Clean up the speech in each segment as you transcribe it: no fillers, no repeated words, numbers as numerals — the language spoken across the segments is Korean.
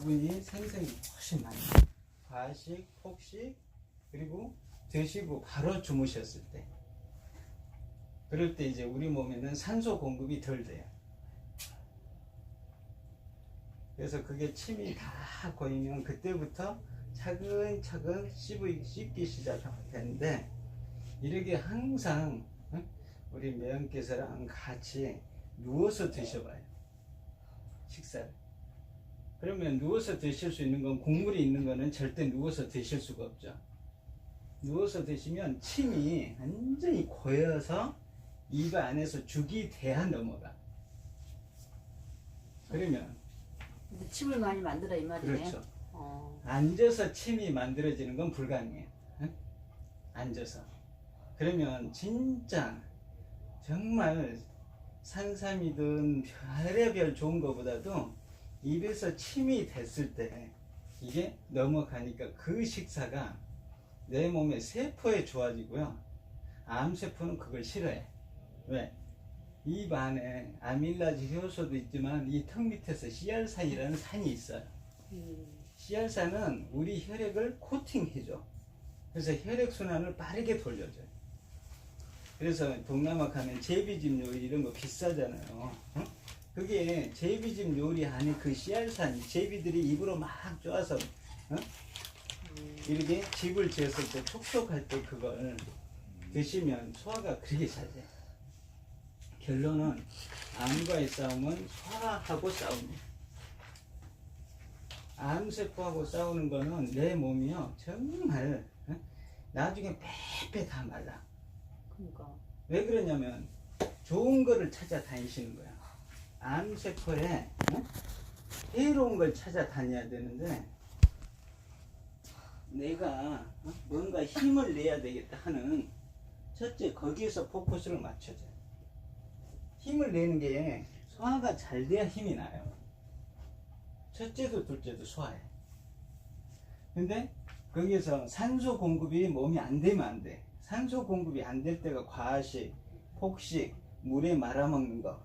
운이 생생히 훨씬 많이 과식, 폭식, 그리고 드시고 바로 주무셨을 때, 그럴 때 이제 우리 몸에는 산소 공급이 덜 돼요. 그래서 그게 침이 다 고이면 그때부터 차근차근 씹기 시작하는데, 이렇게 항상 우리 매형께서랑 같이 누워서 드셔봐요, 식사를. 그러면 누워서 드실 수 있는 건, 국물이 있는 거는 절대 누워서 드실 수가 없죠. 누워서 드시면 침이 완전히 고여서 입 안에서 죽이 돼야 넘어가. 그러면 근데 침을 많이 만들어 이 말이네. 그렇죠. 앉아서 침이 만들어지는 건 불가능해요. 앉아서. 그러면 진짜 정말 산삼이든 별의별 좋은 거보다도 입에서 침이 됐을 때 이게 넘어가니까 그 식사가 내 몸의 세포에 좋아지고요. 암세포는 그걸 싫어해. 왜? 입 안에 아밀라즈 효소도 있지만 이 턱 밑에서 씨알산이라는 산이 있어요. 씨알산은 우리 혈액을 코팅해줘. 그래서 혈액순환을 빠르게 돌려줘요. 그래서 동남아 가면 제비집 요리 이런 거 비싸잖아요. 그게 제비집 요리 안에 그 씨알산, 제비들이 입으로 막 쪼아서 이렇게 집을 지었을 때 촉촉할 때 그걸 드시면 소화가 그렇게 잘 돼요. 결론은 암과의 싸움은 소화하고 싸웁니다. 암세포하고 싸우는 거는 내 몸이요 정말 나중에 빼빼 다 말라. 그러니까. 왜 그러냐면 좋은 거를 찾아다니시는 거야. 암세포에 해로운 걸 찾아다녀야 되는데, 내가 뭔가 힘을 내야 되겠다 하는 첫째 거기에서 포커스를 맞춰줘요. 힘을 내는 게 소화가 잘 돼야 힘이 나요. 첫째도 둘째도 소화해. 근데 거기에서 산소 공급이 몸이 안 되면 안 돼. 산소 공급이 안 될 때가 과식, 폭식, 물에 말아먹는 거,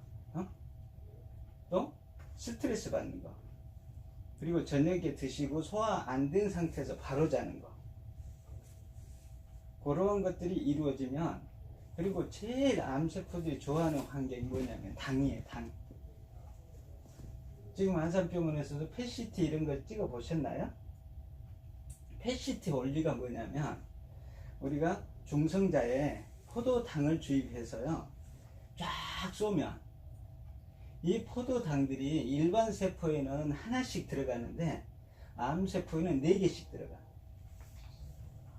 또 스트레스 받는 거, 그리고 저녁에 드시고 소화 안 된 상태에서 바로 자는 거, 그런 것들이 이루어지면, 그리고 제일 암세포들이 좋아하는 환경이 뭐냐면 당이에요. 당. 지금 안산병원에서도 펫CT 이런 거 찍어 보셨나요? 펫CT 원리가 뭐냐면 우리가 중성자에 포도당을 주입해서요 쫙 쏘면 이 포도당들이 일반 세포에는 하나씩 들어가는데 암세포에는 4개씩 들어가.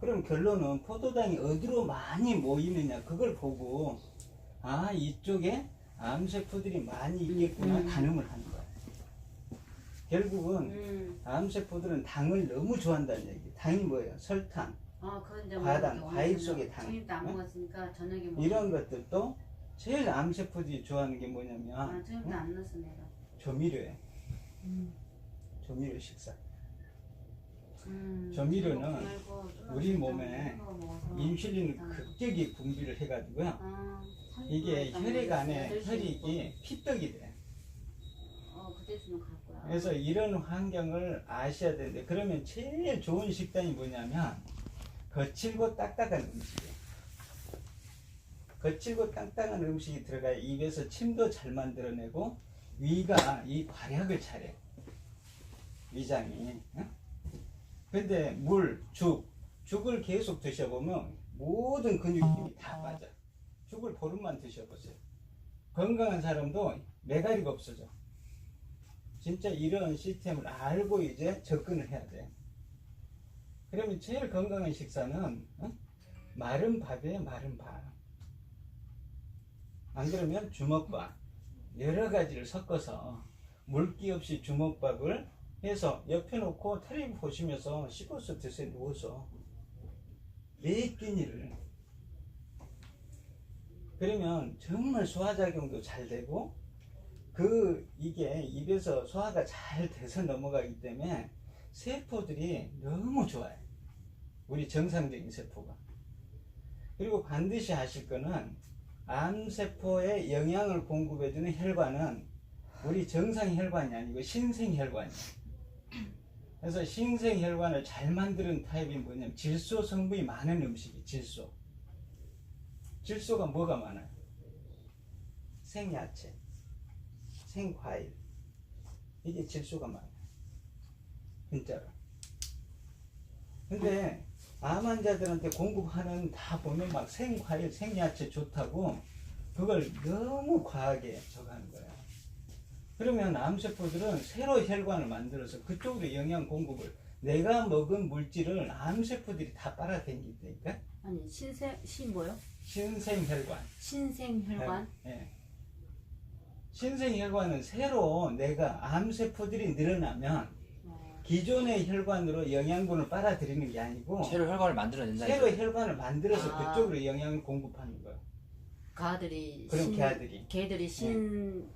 그럼 결론은 포도당이 어디로 많이 모이느냐 그걸 보고, 아 이쪽에 암세포들이 많이 있겠구나 가늠을 하는 거야. 결국은 암세포들은 당을 너무 좋아한다는 얘기. 당이 뭐예요? 설탕, 과당, 과일 속의 당, 안 먹었으니까 저녁에 이런 것들도 제일 암세포들이 좋아하는 게 뭐냐면 저녁도 안 넣었어 내가. 조미료예요. 조미료 식사. 조미료는 우리 몸에 인슐린을 극적이 분비를 해가지고요. 이게 혈액 안에 혈액이 피떡이 돼. 그때쯤은 갈 거야. 그래서 이런 환경을 아셔야 되는데, 그러면 제일 좋은 식단이 뭐냐면 거칠고 딱딱한 음식이에요. 거칠고 딱딱한 음식이 들어가야 입에서 침도 잘 만들어내고 위가 이 발약을 차려요. 위장이. 근데 물, 죽을 계속 드셔보면 모든 근육 힘이 다 빠져. 죽을 보름만 드셔보세요. 건강한 사람도 매가리가 없어져. 진짜 이런 시스템을 알고 이제 접근을 해야 돼. 그러면 제일 건강한 식사는 마른 밥이에요. 마른 밥. 안 그러면 주먹밥 여러 가지를 섞어서 물기 없이 주먹밥을 해서 옆에 놓고 텔레비 보시면서 씹어서 드세요. 누워서 매 끼니를. 그러면 정말 소화작용도 잘 되고 이게 입에서 소화가 잘 돼서 넘어가기 때문에 세포들이 너무 좋아요. 우리 정상적인 세포가. 그리고 반드시 하실 거는 암세포에 영양을 공급해주는 혈관은 우리 정상 혈관이 아니고 신생 혈관이에요. 그래서 신생혈관을 잘 만드는 타입이 뭐냐면 질소 성분이 많은 음식이 질소. 질소가 뭐가 많아요? 생야채, 생과일. 이게 질소가 많아요. 진짜로. 근데 암 환자들한테 공급하는 다 보면 막 생과일, 생야채 좋다고 그걸 너무 과하게 저거 하는 거예요. 그러면 암세포들은 새로 혈관을 만들어서 그쪽으로 영양 공급을 내가 먹은 물질을 암세포들이 다 빨아당긴다니까. 아니 뭐요? 신생혈관. 신생혈관. 예. 신생혈관은 새로 내가 암세포들이 늘어나면 기존의 혈관으로 영양분을 빨아들이는 게 아니고 새로 혈관을 만들어낸다. 새로 혈관을 만들어서 아. 그쪽으로 영양을 공급하는 거예요. 가들이 그럼 개들이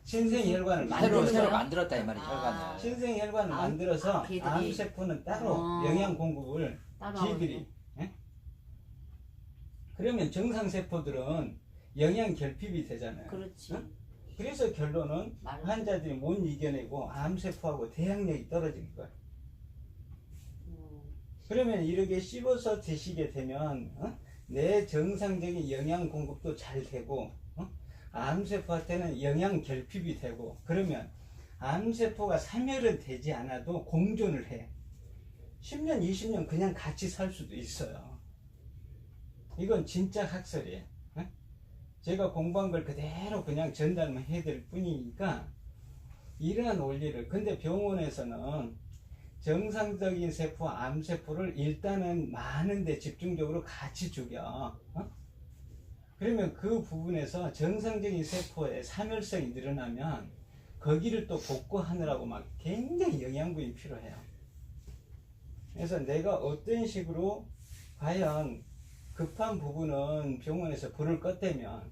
신생혈관을 만드는 새로 거예요? 만들었다 이 말이 아. 혈관을. 신생혈관을 암- 만들어서 개들이? 암세포는 따로 영양 공급을 따로 지들이. 예? 그러면 정상 세포들은 영양 결핍이 되잖아요. 그렇지. 응? 그래서 결론은 말은- 환자들이 못 이겨내고 암세포하고 대항력이 떨어지는 거예요. 그러면 이렇게 씹어서 드시게 되면 내 정상적인 영양 공급도 잘 되고 암세포한테는 영양 결핍이 되고 그러면 암세포가 사멸은 되지 않아도 공존을 해. 10년, 20년 그냥 같이 살 수도 있어요. 이건 진짜 학설이에요. 제가 공부한 걸 그대로 그냥 전달만 해드릴 뿐이니까 이러한 원리를. 근데 병원에서는 정상적인 세포, 암세포를 일단은 많은데 집중적으로 같이 죽여. 그러면 그 부분에서 정상적인 세포의 사멸성이 늘어나면 거기를 또 복구하느라고 막 굉장히 영양분이 필요해요. 그래서 내가 어떤 식으로 과연 급한 부분은 병원에서 불을 껐다면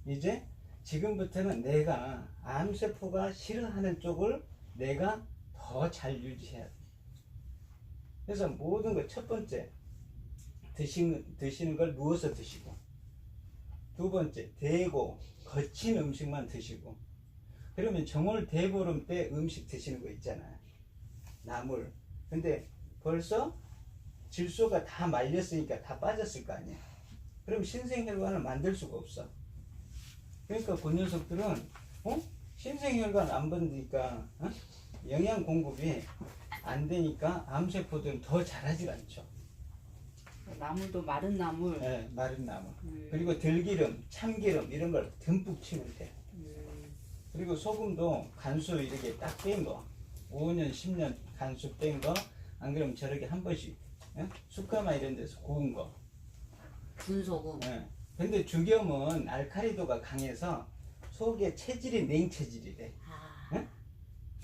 이제 지금부터는 내가 암세포가 싫어하는 쪽을 내가 더 잘 유지해야 돼. 그래서 모든 것 첫 번째 드시는 걸 누워서 드시고, 두 번째 대고 거친 음식만 드시고, 그러면 정월 대보름 때 음식 드시는 거 있잖아요. 나물. 근데 벌써 질소가 다 말렸으니까 다 빠졌을 거 아니야. 그럼 신생혈관을 만들 수가 없어. 그러니까 그 녀석들은 신생혈관 안 받으니까 영양 공급이 안 되니까 암세포들은 더 자라질 않죠. 나물도 마른 나물. 네, 마른 나물. 그리고 들기름, 참기름 이런 걸 듬뿍 치면 돼. 그리고 소금도 간수 이렇게 딱 뺀 거, 5년, 10년 간수 뺀 거, 안 그러면 저렇게 한 번씩 숯가마 이런 데서 구운 거. 군소금. 근데 죽염은 알칼리도가 강해서 속에 체질이 냉체질이래. 아.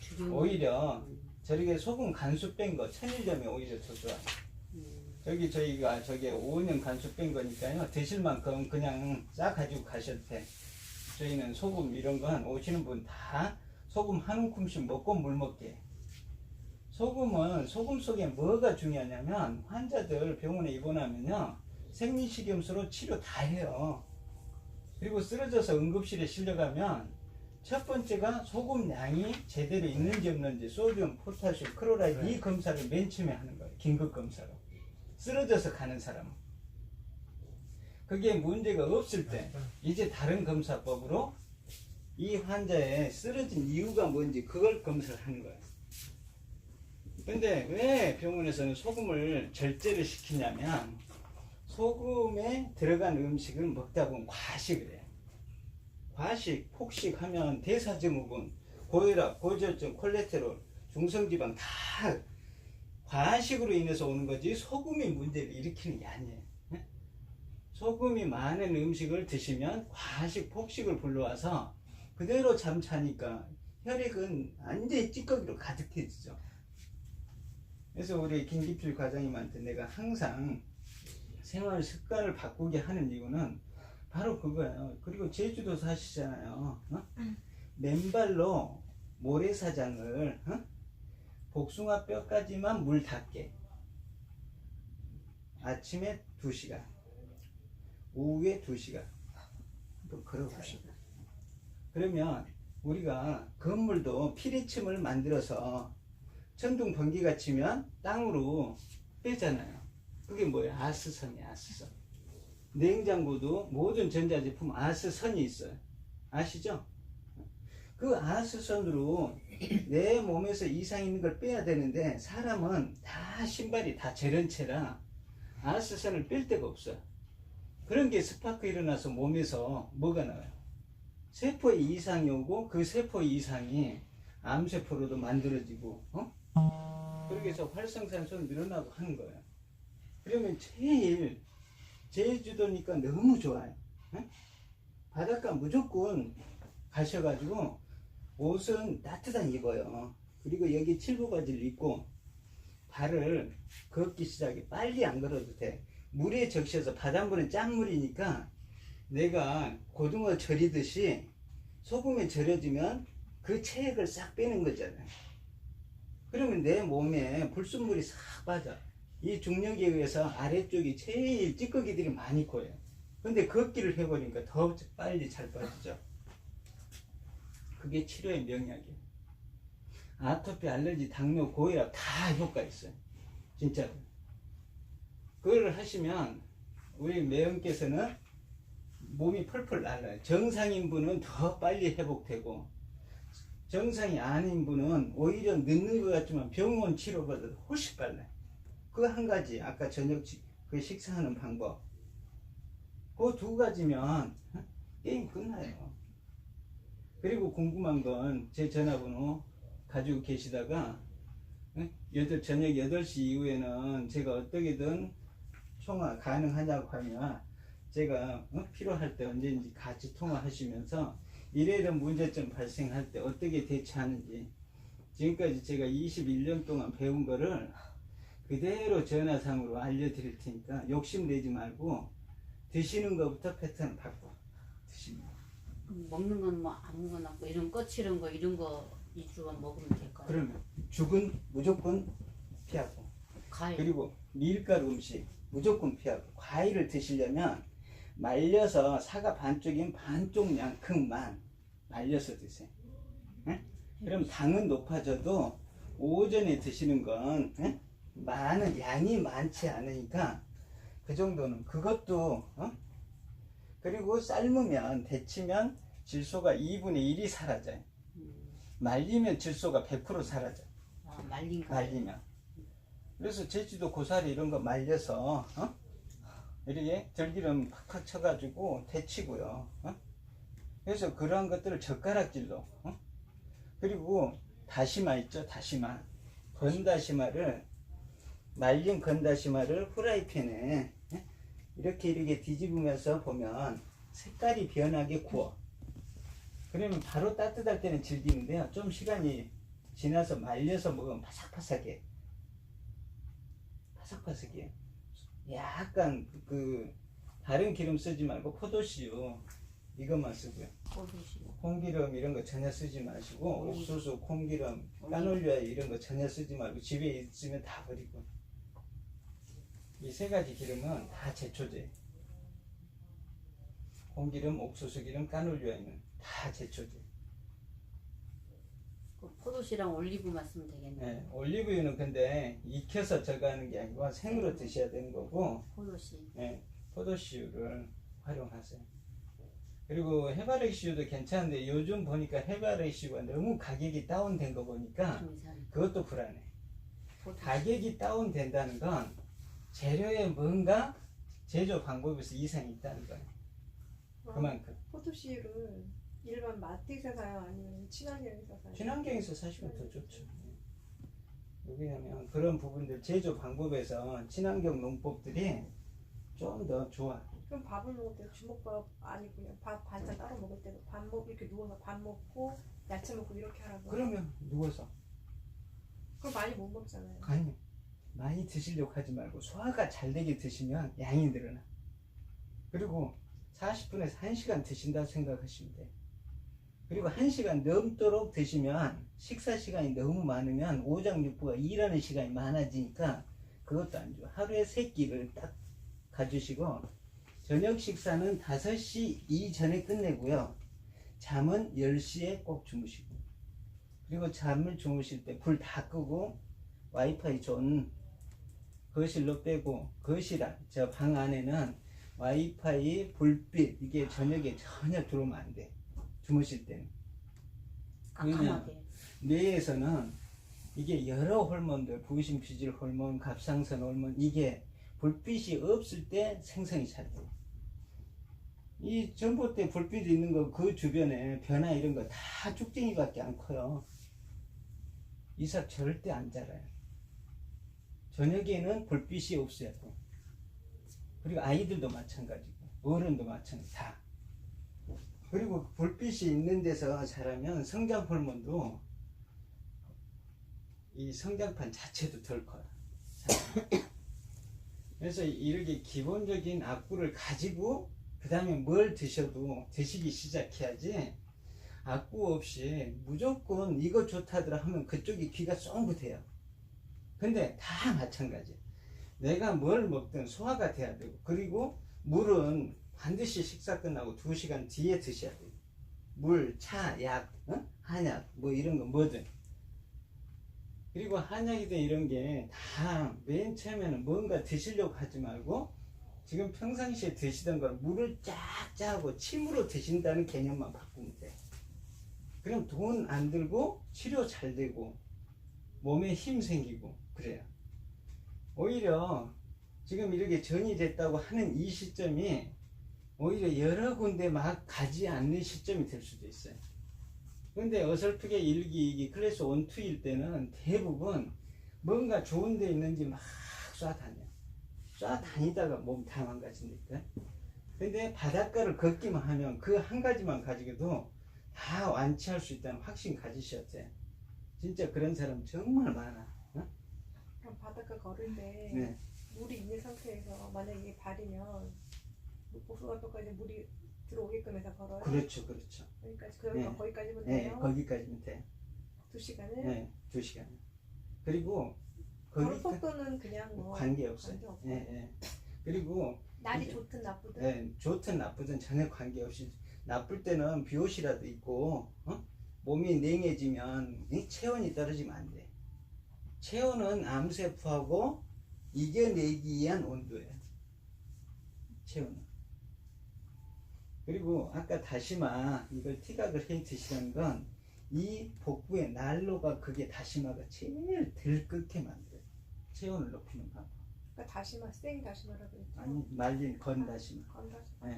죽이면- 오히려 저렇게 소금 간수 뺀 거, 천일염이 오히려 더 좋아. 저희가 저게 5년 간수 뺀 거니까요. 드실 만큼 그냥 싹 가지고 가셔도 돼. 저희는 소금 이런 거 한 오시는 분 다 소금 한 움큼씩 먹고 물 먹게. 소금은 소금 속에 뭐가 중요하냐면 환자들 병원에 입원하면요. 생리식염수로 치료 다 해요. 그리고 쓰러져서 응급실에 실려가면 첫 번째가 소금 양이 제대로 있는지 없는지 소듐, 포타슘, 클로라이드 이 검사를 맨 처음에 하는 거예요. 긴급 검사로. 쓰러져서 가는 사람은. 그게 문제가 없을 때 이제 다른 검사법으로 이 환자의 쓰러진 이유가 뭔지 그걸 검사를 하는 거예요. 근데 왜 병원에서는 소금을 절제를 시키냐면 소금에 들어간 음식을 먹다 보면 과식을 해요. 과식, 폭식 하면 대사증후군, 고혈압, 고지혈증, 콜레스테롤, 중성지방 다 과식으로 인해서 오는 거지 소금이 문제를 일으키는 게 아니에요. 소금이 많은 음식을 드시면 과식, 폭식을 불러와서 그대로 잠자니까 혈액은 완전히 찌꺼기로 가득해지죠. 그래서 우리 김기필 과장님한테 내가 항상 생활 습관을 바꾸게 하는 이유는 바로 그거예요. 그리고 제주도 사시잖아요. 맨발로 모래사장을 복숭아 뼈까지만 물 닿게 아침에 2시간 오후에 2시간 또 걸어가요. 그러면 우리가 건물도 피리침을 만들어서 천둥 번개가 치면 땅으로 빼잖아요. 그게 뭐예요? 아스선이에요. 아스선. 냉장고도 모든 전자제품 아스선이 있어요. 아시죠? 그 아스선으로 내 몸에서 이상 있는 걸 빼야 되는데 사람은 다 신발이 다 저런체라 아스선을 뺄 데가 없어요. 그런 게 스파크 일어나서 몸에서 뭐가 나와요? 세포의 이상이 오고 그 세포 이상이 암세포로도 만들어지고 그렇게 해서 활성산소 늘어나고 하는 거예요. 그러면 제주도니까 너무 좋아요. 바닷가 무조건 가셔가지고 옷은 따뜻한 입어요. 그리고 여기 칠부 바지를 입고 발을 걷기 시작해. 빨리 안 걸어도 돼. 물에 적셔서 바닷물은 짠물이니까 내가 고등어 절이듯이 소금에 절여지면 그 체액을 싹 빼는 거잖아요. 그러면 내 몸에 불순물이 싹 빠져. 이 중력에 의해서 아래쪽이 제일 찌꺼기들이 많이 고여요. 근데 걷기를 해버리니까 더 빨리 잘 빠지죠. 그게 치료의 명약이에요. 아토피, 알레르기, 당뇨, 고혈압 다 효과 있어요. 진짜로. 그걸 하시면 우리 매형께서는 몸이 펄펄 날아요. 정상인 분은 더 빨리 회복되고 정상이 아닌 분은 오히려 늦는 것 같지만 병원 치료보다 훨씬 빨라요. 그 한 가지 아까 저녁 그 식사하는 방법 그 두 가지면 게임 끝나요. 그리고 궁금한 건 제 전화번호 가지고 계시다가 저녁 8시 이후에는 제가 어떻게든 통화 가능하냐고 하면 제가 필요할 때 언제든지 같이 통화하시면서 이래이런 문제점 발생할 때 어떻게 대처하는지 지금까지 제가 21년 동안 배운 거를 그대로 전화상으로 알려드릴 테니까 욕심내지 말고 드시는 것부터 패턴 바꿔 드시는 거. 먹는 건 뭐 아무거나 뭐 이런 거칠은 거 이런 거 위주만 먹으면 될까요? 그러면 죽은 무조건 피하고 과일. 그리고 밀가루 음식 무조건 피하고 과일을 드시려면 말려서 사과 반쪽인 반쪽만큼만 말려서 드세요. 그럼 당은 높아져도 오전에 드시는 건 많은 양이 많지 않으니까 그 정도는 그것도 그리고 삶으면 데치면 질소가 2분의 1이 사라져요. 말리면 질소가 100% 사라져요. 아, 말린 거. 말리면. 그래서 제주도 고사리 이런 거 말려서 이렇게 들기름 팍팍 쳐가지고 데치고요. 그래서 그러한 것들을 젓가락질로 그리고 다시마 있죠. 다시마 건다시마를 말린 건다시마를 후라이팬에 이렇게 뒤집으면서 보면 색깔이 변하게 구워. 그러면 바로 따뜻할 때는 질기는데요. 좀 시간이 지나서 말려서 먹으면 바삭바삭해. 바삭바삭해. 약간 그 다른 기름 쓰지 말고 포도씨유 이것만 쓰고요. 포도씨. 콩기름 이런 거 전혀 쓰지 마시고 옥수수, 콩기름, 까놀리아 이런 거 전혀 쓰지 말고 집에 있으면 다 버리고. 이 세 가지 기름은 다 제초제. 콩기름, 옥수수 기름, 까놀리아는 다 제초제. 그 포도씨랑 올리브만 쓰면 되겠네요. 네, 올리브유는 근데 익혀서 저가하는 게 아니고 생으로 드셔야 되는 거고 포도씨. 네, 포도씨유를 활용하세요. 그리고 해바라기씨유도 괜찮은데 요즘 보니까 해바라기씨유가 너무 가격이 다운된 거 보니까 그것도 불안해. 가격이 다운된다는 건 재료에 뭔가 제조 방법에서 이상이 있다는 거예요. 그만큼. 포도씨유를 일반 마트에서 사요? 아니면 친환경에서 사요? 친환경에서 사시면 더 좋죠. 왜냐면 그런 부분들 제조 방법에서 친환경 농법들이 좀 더 좋아. 그럼 밥을 먹을 때 주먹밥 아니고 그냥 밥 반찬 따로 먹을 때도 밥 먹고 이렇게 누워서 밥 먹고 야채 먹고 이렇게 하라고. 그러면 누워서 그럼 많이 못 먹잖아요. 아니 많이 드시려고 하지 말고 소화가 잘 되게 드시면 양이 늘어나. 그리고 40분에서 1시간 드신다 생각하시면 돼요. 그리고 1시간 넘도록 드시면 식사 시간이 너무 많으면 오장육부가 일하는 시간이 많아지니까 그것도 안 좋아. 하루에 3끼를 딱 가주시고 저녁 식사는 5시 이전에 끝내고요. 잠은 10시에 꼭 주무시고 그리고 잠을 주무실 때 불 다 끄고 와이파이 존 거실로 빼고 거실 저 방 안에는 와이파이 불빛 이게 저녁에 전혀 들어오면 안 돼. 주무실 때는. 깜깜하게. 뇌에서는 이게 여러 호르몬들 부신피질 호르몬, 갑상선 호르몬 이게 불빛이 없을 때 생성이 잘 돼. 이 전봇대 불빛이 있는 거 그 주변에 변화 이런 거 다 쭉쟁이밖에 안 커요. 이삭 절대 안 자라요. 저녁에는 불빛이 없어야 돼. 그리고 아이들도 마찬가지고 어른도 마찬가지 다. 그리고 불빛이 있는 데서 자라면 성장 호르몬도 이 성장판 자체도 덜 커요. 그래서 이렇게 기본적인 악구를 가지고 그 다음에 뭘 드셔도 드시기 시작해야지 악구 없이 무조건 이거 좋다더라 하면 그쪽이 귀가 쫑긋해요. 근데 다 마찬가지. 내가 뭘 먹든 소화가 돼야 되고 그리고 물은 반드시 식사 끝나고 2시간 뒤에 드셔야 돼요. 물, 차, 약, 한약 뭐 이런 거 뭐든. 그리고 한약이든 이런 게 다 맨 처음에는 뭔가 드시려고 하지 말고 지금 평상시에 드시던 걸 물을 쫙 짜고 침으로 드신다는 개념만 바꾸면 돼. 그럼 돈 안 들고 치료 잘 되고 몸에 힘 생기고 그래요. 오히려 지금 이렇게 전이 됐다고 하는 이 시점이 오히려 여러 군데 막 가지 않는 시점이 될 수도 있어요. 근데 어설프게 1기, 2기, 클래스 1, 2일 때는 대부분 뭔가 좋은 데 있는지 막 쏴다녀. 쏴다니다가 몸 다 망가진다니까. 근데 바닷가를 걷기만 하면 그 한 가지만 가지고도 다 완치할 수 있다는 확신 가지셔야 돼. 진짜 그런 사람 정말 많아. 어? 그럼 바닷가 걸을 때 네. 물이 있는 상태에서 만약에 이게 발이면 보수관도까지 물이 들어오게끔 해서 걸어요? 그렇죠, 그렇죠. 그러니까 네. 거기까지면 네, 돼요? 거기까지면 돼. 2시간을? 네, 2시간. 그리고 걸을 거기 속도는 그냥 뭐 관계없어요. 관계없고. 예, 예. 그리고 날이 이제- 좋든 나쁘든 네, 좋든 나쁘든 전혀 관계없이 나쁠 때는 비옷이라도 입고 몸이 냉해지면 이 체온이 떨어지면 안 돼. 체온은 암세포하고 이겨내기 위한 온도예요. 체온은. 그리고 아까 다시마 이걸 티각을 해 드시는 건 이 복부의 난로가 그게 다시마가 제일 들끓게 만들어요. 체온을 높이는 방법. 그러니까 다시마, 생 다시마라고 했죠? 아니 말린 건 다시마. 건다시마. 네.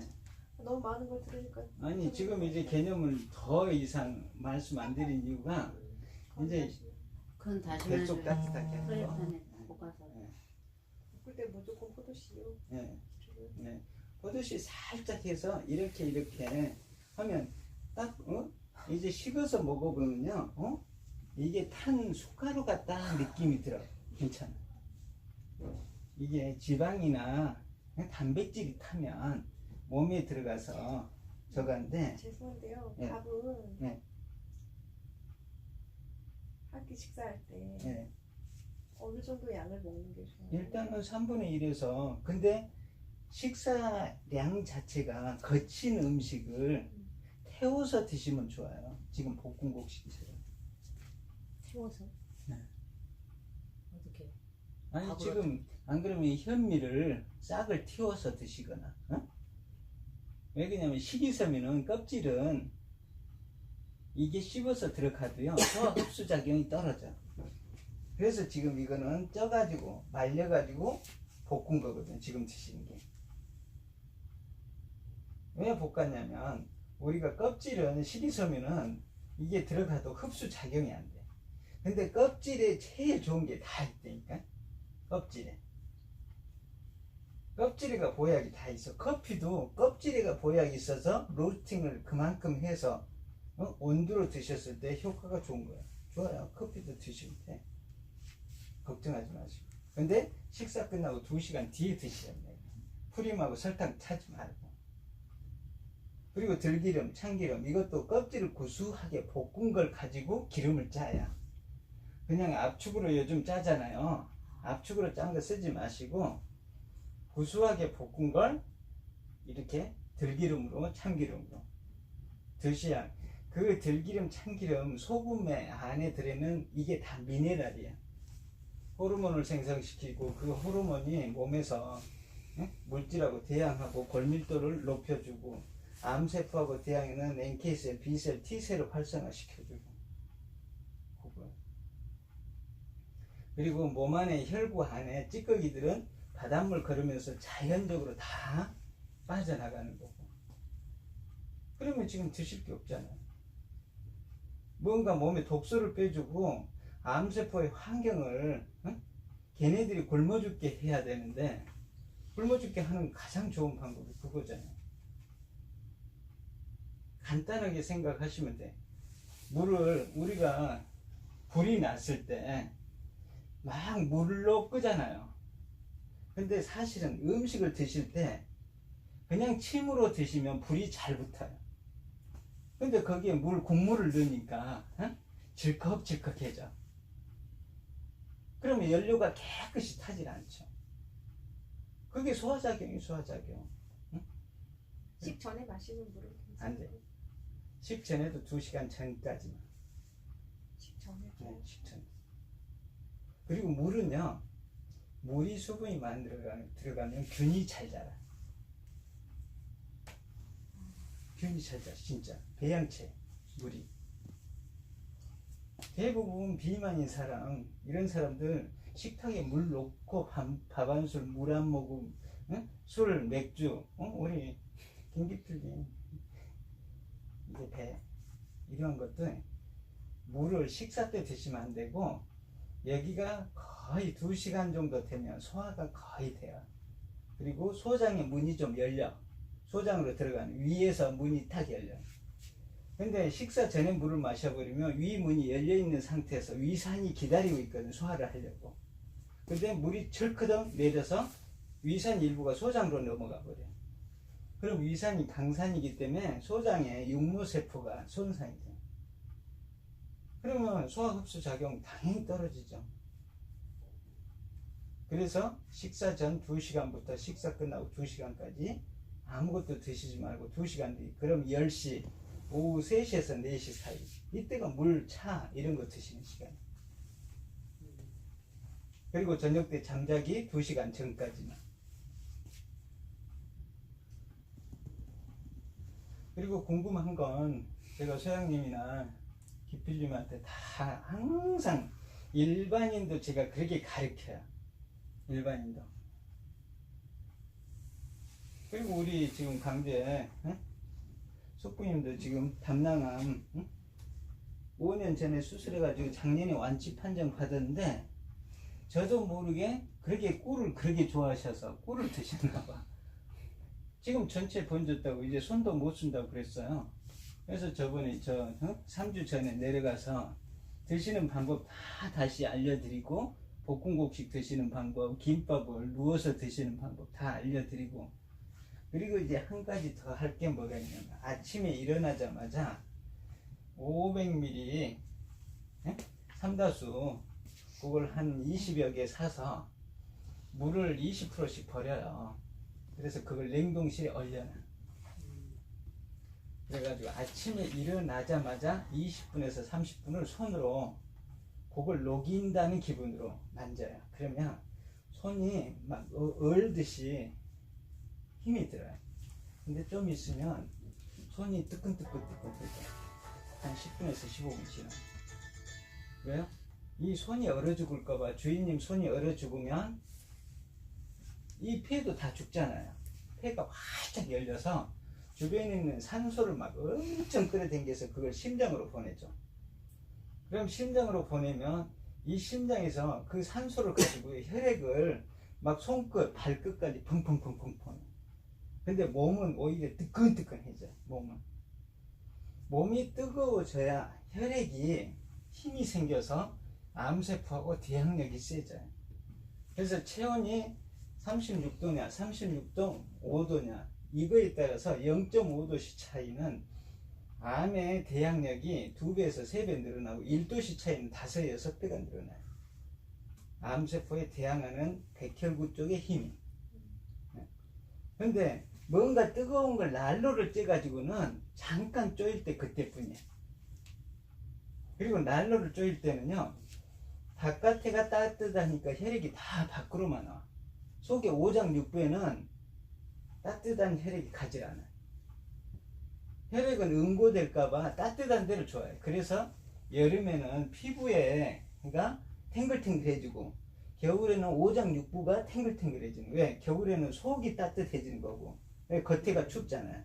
너무 많은 걸 들으니까 아니 지금 이제 개념을 더 이상 말씀 안 드린 이유가 이제 건다시마. 그건 다시 계속 따뜻하게 하고. 프라이팬에 볶아서. 볶을 때 무조건 포도씨요. 네, 지금. 네. 포도씨 살짝 해서 이렇게 하면 딱 이제 식어서 먹어보면요, 이게 탄 숟가루 같다 느낌이 들어. 괜찮아. 이게 지방이나 단백질이 타면 몸에 들어가서 저건데 죄송한데요. 네. 밥은 네. 한 끼 식사할 때 네. 어느 정도 양을 먹는 게 좋아요? 일단은 3분의 1에서 근데 식사량 자체가 거친 음식을 태워서 드시면 좋아요. 지금 볶음국식처럼. 태워서? 네. 어떻게? 아니 밥으로 지금 안 그러면 현미를 싹을 틔워서 드시거나 왜 그러냐면 식이섬유는 껍질은 이게 씹어서 들어가도요 소화 흡수작용이 떨어져. 그래서 지금 이거는 쪄가지고 말려가지고 볶은 거거든. 지금 드시는 게. 왜 볶았냐면 우리가 껍질은 식이섬유는 이게 들어가도 흡수작용이 안 돼. 근데 껍질에 제일 좋은 게 다 있다니까. 껍질에 보약이 다 있어. 커피도 껍질에가 보약이 있어서 로스팅을 그만큼 해서 온도로 드셨을 때 효과가 좋은 거야. 좋아요. 커피도 드시면 돼. 걱정하지 마시고. 근데 식사 끝나고 2시간 뒤에 드시면 돼요. 프림하고 설탕 차지 말고. 그리고 들기름, 참기름 이것도 껍질을 구수하게 볶은 걸 가지고 기름을 짜야. 그냥 압축으로 요즘 짜잖아요. 압축으로 짠 거 쓰지 마시고 구수하게 볶은 걸 이렇게 들기름으로 참기름으로 드셔야. 그 들기름 참기름 소금에 안에 들어있는 이게 다 미네랄이야. 호르몬을 생성시키고 그 호르몬이 몸에서 물질하고 대항하고 골밀도를 높여주고 암세포하고 대항하는 NK셀, B셀, T셀을 활성화시켜주고 그거. 그리고 몸 안에 혈구 안에 찌꺼기들은 바닷물 걸으면서 자연적으로 다 빠져나가는 거고. 그러면 지금 드실 게 없잖아요. 뭔가 몸에 독소를 빼주고 암세포의 환경을 걔네들이 굶어 죽게 해야 되는데 굶어 죽게 하는 가장 좋은 방법이 그거잖아요. 간단하게 생각하시면 돼. 물을 우리가 불이 났을 때 막 물로 끄잖아요. 근데 사실은 음식을 드실 때 그냥 침으로 드시면 불이 잘 붙어요. 근데 거기에 국물을 넣으니까 질컥질컥해져. 그러면 연료가 깨끗이 타질 않죠. 그게 소화작용이 소화작용. 식전에 마시는 물은 안 돼. 괜찮아요. 식전에도 2시간 전까지만. 식전에. 네, 식전. 그리고 물은요, 물이 수분이 많이 들어가면 균이 잘 자라. 균이 잘 자라, 진짜. 배양체, 물이. 대부분 비만인 사람, 이런 사람들 식탁에 물 놓고 밥 한 술, 물 한 모금, 술, 맥주, 우리 김기필님 이제 배 이런 것들 물을 식사 때 드시면 안 되고 여기가 거의 2시간 정도 되면 소화가 거의 돼요. 그리고 소장의 문이 좀 열려. 소장으로 들어가는 위에서 문이 탁 열려. 근데 식사 전에 물을 마셔버리면 위 문이 열려 있는 상태에서 위산이 기다리고 있거든, 소화를 하려고. 근데 물이 철크덩 내려서 위산 일부가 소장으로 넘어가 버려. 그럼 위산이 강산이기 때문에 소장의 육모세포가 손상이 돼. 그러면 소화흡수 작용 당연히 떨어지죠. 그래서 식사 전 2시간부터 식사 끝나고 2시간까지 아무것도 드시지 말고 2시간 뒤, 그럼 10시, 오후 3시에서 4시 사이. 이때가 물, 차 이런 거 드시는 시간. 그리고 저녁 때 잠자기 2시간 전까지만. 그리고 궁금한 건 제가 소장님이나 기필님한테 다 항상 일반인도 제가 그렇게 가르쳐요. 일반인도. 그리고 우리 지금 강제 속부님도 지금 담낭암 5년 전에 수술해가지고 작년에 완치 판정 받았는데 저도 모르게 그렇게 꿀을 그렇게 좋아하셔서 꿀을 드셨나봐. 지금 전체 번졌다고 이제 손도 못 쓴다고 그랬어요. 그래서 저번에 3주 전에 내려가서 드시는 방법 다 다시 알려드리고 볶음국식 드시는 방법, 김밥을 누워서 드시는 방법 다 알려드리고, 그리고 이제 한 가지 더 할 게 뭐가 있냐면 아침에 일어나자마자 500ml 삼다수 그걸 한 20여 개 사서 물을 20%씩 버려요. 그래서 그걸 냉동실에 얼려놔. 그래가지고 아침에 일어나자마자 20분에서 30분을 손으로 그걸 녹인다는 기분으로 만져요. 그러면 손이 막 얼듯이 힘이 들어요. 근데 좀 있으면 손이 뜨끈뜨끈 한 10분에서 15분 지나. 왜요? 이 손이 얼어 죽을까봐, 주인님 손이 얼어 죽으면 이 폐도 다 죽잖아요. 폐가 활짝 열려서 주변에 있는 산소를 막 엄청 끌어당겨서 그걸 심장으로 보내죠. 그럼 심장으로 보내면 이 심장에서 그 산소를 가지고 혈액을 막 손끝, 발끝까지 펑펑펑펑 보내. 근데 몸은 오히려 뜨끈뜨끈해져. 몸이 뜨거워져야 혈액이 힘이 생겨서 암세포하고 대항력이 세져요. 그래서 체온이 36도냐 36도 5도냐 이거에 따라서 0.5도씨 차이는 암의 대항력이 2배에서 3배 늘어나고 1도씨 차이는 5, 6배가 늘어나요. 암세포에 대항하는 백혈구 쪽의 힘이. 근데 뭔가 뜨거운 걸 난로를 쬐가지고는 잠깐 쪼일 때 그때뿐이에요. 그리고 난로를 쪼일 때는요 바깥에가 따뜻하니까 혈액이 다 밖으로만 나와. 속에 오장육부에는 따뜻한 혈액이 가지 않아요. 혈액은 응고될까봐 따뜻한 데를 좋아해요. 그래서 여름에는 피부에가 탱글탱글해지고 겨울에는 오장육부가 탱글탱글해지는 거예요. 왜? 겨울에는 속이 따뜻해지는 거고 왜? 겉에가 춥잖아요.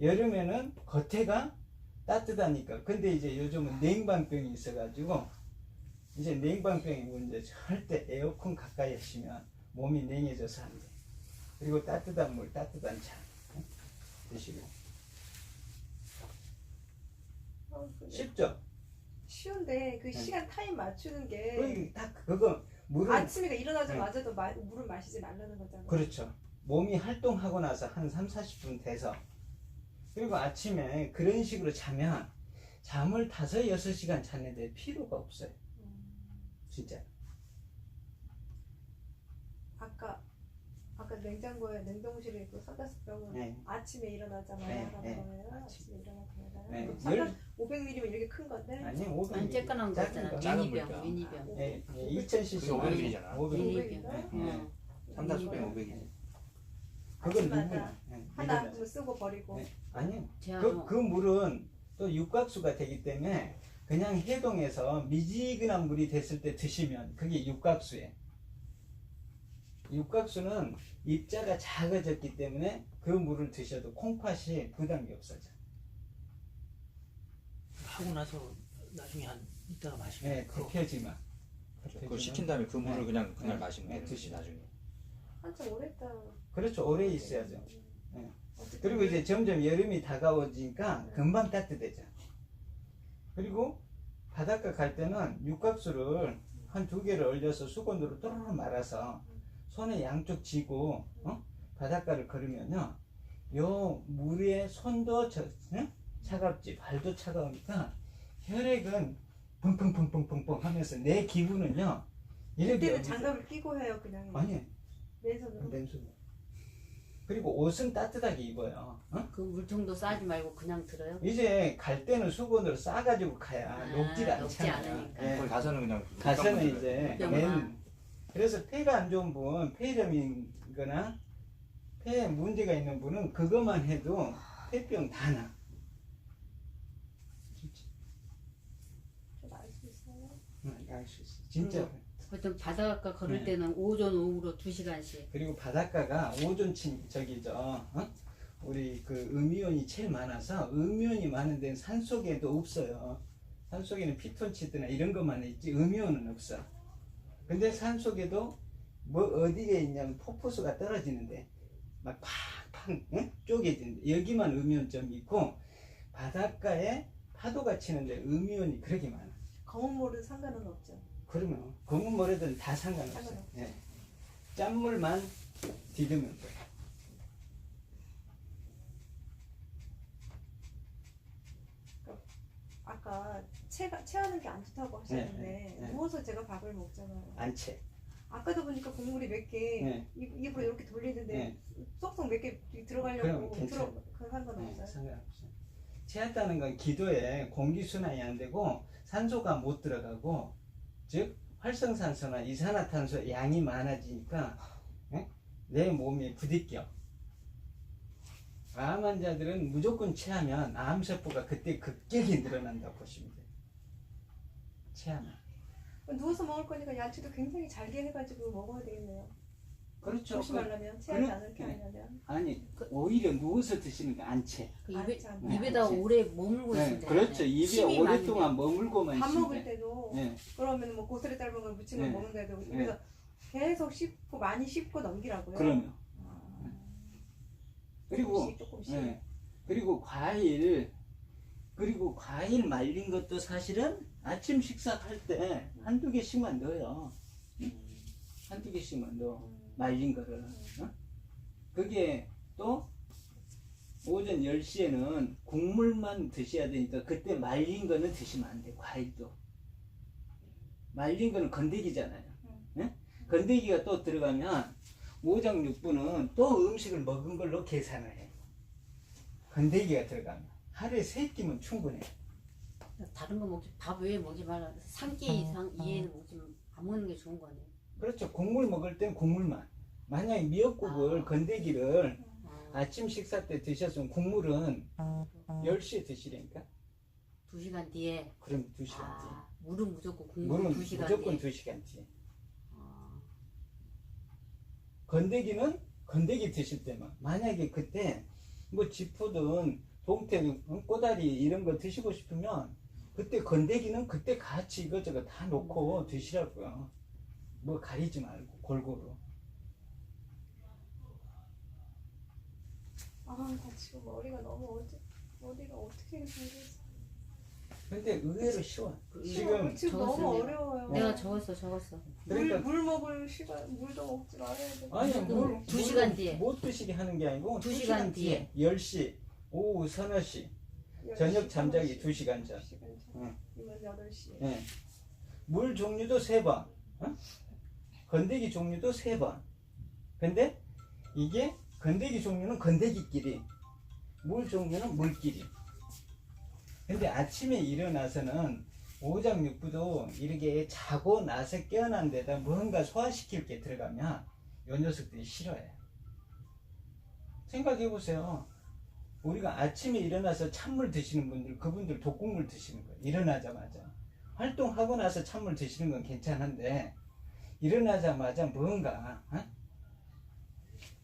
여름에는 겉에가 따뜻하니까. 근데 이제 요즘은 냉방병이 있어가지고 이제 냉방병이 문제. 절대 에어컨 가까이 하시면 몸이 냉해져서 안 돼. 그리고 따뜻한 물, 따뜻한 차 드시고. 쉽죠? 쉬운데 그 시간 타임 맞추는 게 그러니까 딱 그거 물은 아침에 일어나자마자도 물을 마시지 말라는 거잖아요. 그렇죠. 몸이 활동하고 나서 한 3, 40분 돼서 그리고 아침에 그런 식으로 자면 잠을 5, 6시간 잤는데 피로가 없어요. 진짜. 아까 냉장고에 냉동실에 있고 삼다수병은 네. 아침에 일어나자마자 네, 하는 네. 거예요. 아침에 일어나자마자. 네. 삼다 500ml면 이렇게 큰 건데. 아니 500ml. 아니 쬐끈한 거 있잖아. 작은 물병. 미니병, 미니병. 네, 2000cc. 그게 500ml 잖아. 500ml. 500ml? 네. 삼다수병 500이. 그건 아침마다 누구나. 네, 하나 일어나서. 뭐 쓰고 버리고. 네. 아니요. 제가 그 물은 또 육각수가 되기 때문에 그냥 해동해서 미지근한 물이 됐을 때 드시면 그게 육각수예요. 육각수는 입자가 작아졌기 때문에 그 물을 드셔도 콩팥이 부담이 없어져. 하고 나서 나중에 한 이따가 마시면 네, 급해지만. 그걸 식힌 다음에 그 물을 네. 그냥 네. 마시면 네, 되는 거지 드시면. 나중에. 한참 오래 있다. 그렇죠. 오래 있어야죠. 네. 어쨌든 그리고 이제 점점 여름이 다가오니까 금방 따뜻해져. 그리고 바닷가 갈 때는 육각수를 한 2개를 얼려서 수건으로 또르르 말아서 손에 양쪽 쥐고 바닷가를 걸으면요, 요 물에 손도 차갑지, 발도 차가우니까 혈액은 펑펑펑펑펑펑 하면서 내 기분은요 이렇게 그때는 없는데. 장갑을 끼고 해요 그냥. 아니 맨손으로. 맨손으로. 그리고 옷은 따뜻하게 입어요. 그 물통도 싸지 말고 그냥 들어요. 이제 갈 때는 수건으로 싸가지고 가야 아, 녹지 녹지 않잖아요. 않으니까. 예. 거기 가서는 그냥 가서는 물병 이제 물병만. 그래서 폐가 안 좋은 분, 폐렴이거나 폐에 문제가 있는 분은 그것만 해도 폐병 다 나. 진짜. 좀 알 수 있어요? 알 수 있어. 진짜. 보통 바닷가 걸을 네. 때는 오전 오후로 2시간씩. 그리고 바닷가가 오존층 우리 그 음이온이 제일 많아서 음이온이 많은 데는 산속에도 없어요. 산속에는 피톤치드나 이런 것만 있지 음이온은 없어. 근데 산속에도 뭐 어디에 있냐면 폭포수가 떨어지는데 막 팡팡 쪼개지는데 여기만 음이온점이 있고 바닷가에 파도가 치는데 음이온이 그렇게 많아. 검은 물은 상관은 없죠. 그러면 검은 모래들은 다 상관없어요. 상관없어요. 예. 짠물만 디디면 돼. 아까 체하는 게 안 좋다고 하셨는데 네. 누워서 제가 밥을 먹잖아요. 안 채. 아까도 보니까 국물이 몇 개 네. 입으로 이렇게 돌리는데 네. 쏙쏙 몇 개 그럼 들어가려고 괜찮아요. 그 상관없어요. 네, 상관없어요. 체한다는 건 기도에 공기순환이 안 되고 산소가 못 들어가고 즉 활성산소나 이산화탄소 양이 많아지니까 내 몸에 부딪혀. 암 환자들은 무조건 체하면 암세포가 그때 급격히 늘어난다고 보시면 돼요. 체하면. 누워서 먹을 거니까 야채도 굉장히 잘게 해가지고 먹어야 되겠네요. 그렇죠. 조심하려면 체하지 그래? 않게 네. 하려면. 아니 오히려 누워서 드시는 게 안 채. 그 안 입에, 짜. 입에다 네. 오래 머물고 네, 있으면 돼. 그렇죠. 입에 침이 오랫동안 많으면. 머물고만 밥 있으면 먹을 돼. 때도 네. 그러면 뭐 고스란히 삶은 걸 무침을 네. 먹는데도 네. 입에서 계속 씹고 많이 씹고 넘기라고요. 그러면. 그리고 조금씩. 네. 그리고 과일 말린 것도 사실은 아침 식사할 때 한두 개씩만 넣어요. 한두 개씩만 넣어. 말린 거를. 그게 또 오전 10시에는 국물만 드셔야 되니까 그때 말린 거는 드시면 안 돼. 과일도. 말린 거는 건더기잖아요. 건더기가 또 들어가면 오장육부는 또 음식을 먹은 걸로 계산을 해. 건더기가 들어가면 하루에 3끼면 충분해. 다른 거 먹지 밥 외에 먹지 말라. 3끼 이상 이해는 먹지 안 먹는 게 좋은 거네. 그렇죠. 국물 먹을 땐 국물만. 만약에 미역국을 건더기를 아, 아침 식사 때 드셨으면 국물은 10시에 드시라니까. 2시간 뒤에. 그럼 2시간 뒤에. 아, 물은 무조건 국물은 물은 2시간 무조건 뒤에. 2시간 뒤에. 아, 건더기는 건더기 드실 때만. 만약에 그때 뭐 지푸든 동태, 꼬다리 이런 거 드시고 싶으면 그때 건더기는 그때 같이 이거저거 다 놓고 드시라고요. 뭐 가리지 말고 골고루. 나 지금 머리가 너무 어디가 어떻게 생겼어. 근데 의외로 쉬워. 지금 지금 너무 적었어요. 어려워요. 내가 적었어. 그러니까 물 먹을 시간 물도 먹지 말아야 돼. 아니 물 2시간 뒤에. 못 드시게 하는 게 아니고 2시간 뒤에. 10시, 오후 서너 시, 저녁 잠자기 2시간 전. 2시간 전. 응. 이건 8시. 예. 물 종류도 3번. 어? 건더기 종류도 3번. 근데 이게 건더기 종류는 건더기끼리, 물 종류는 물끼리. 근데 아침에 일어나서는 오장육부도 이렇게 자고 나서 깨어난 데다 뭔가 소화시킬 게 들어가면 요 녀석들이 싫어해요. 생각해 보세요. 우리가 아침에 일어나서 찬물 드시는 분들, 그분들 독국물 드시는 거예요. 일어나자마자. 활동하고 나서 찬물 드시는 건 괜찮은데 일어나자마자 뭔가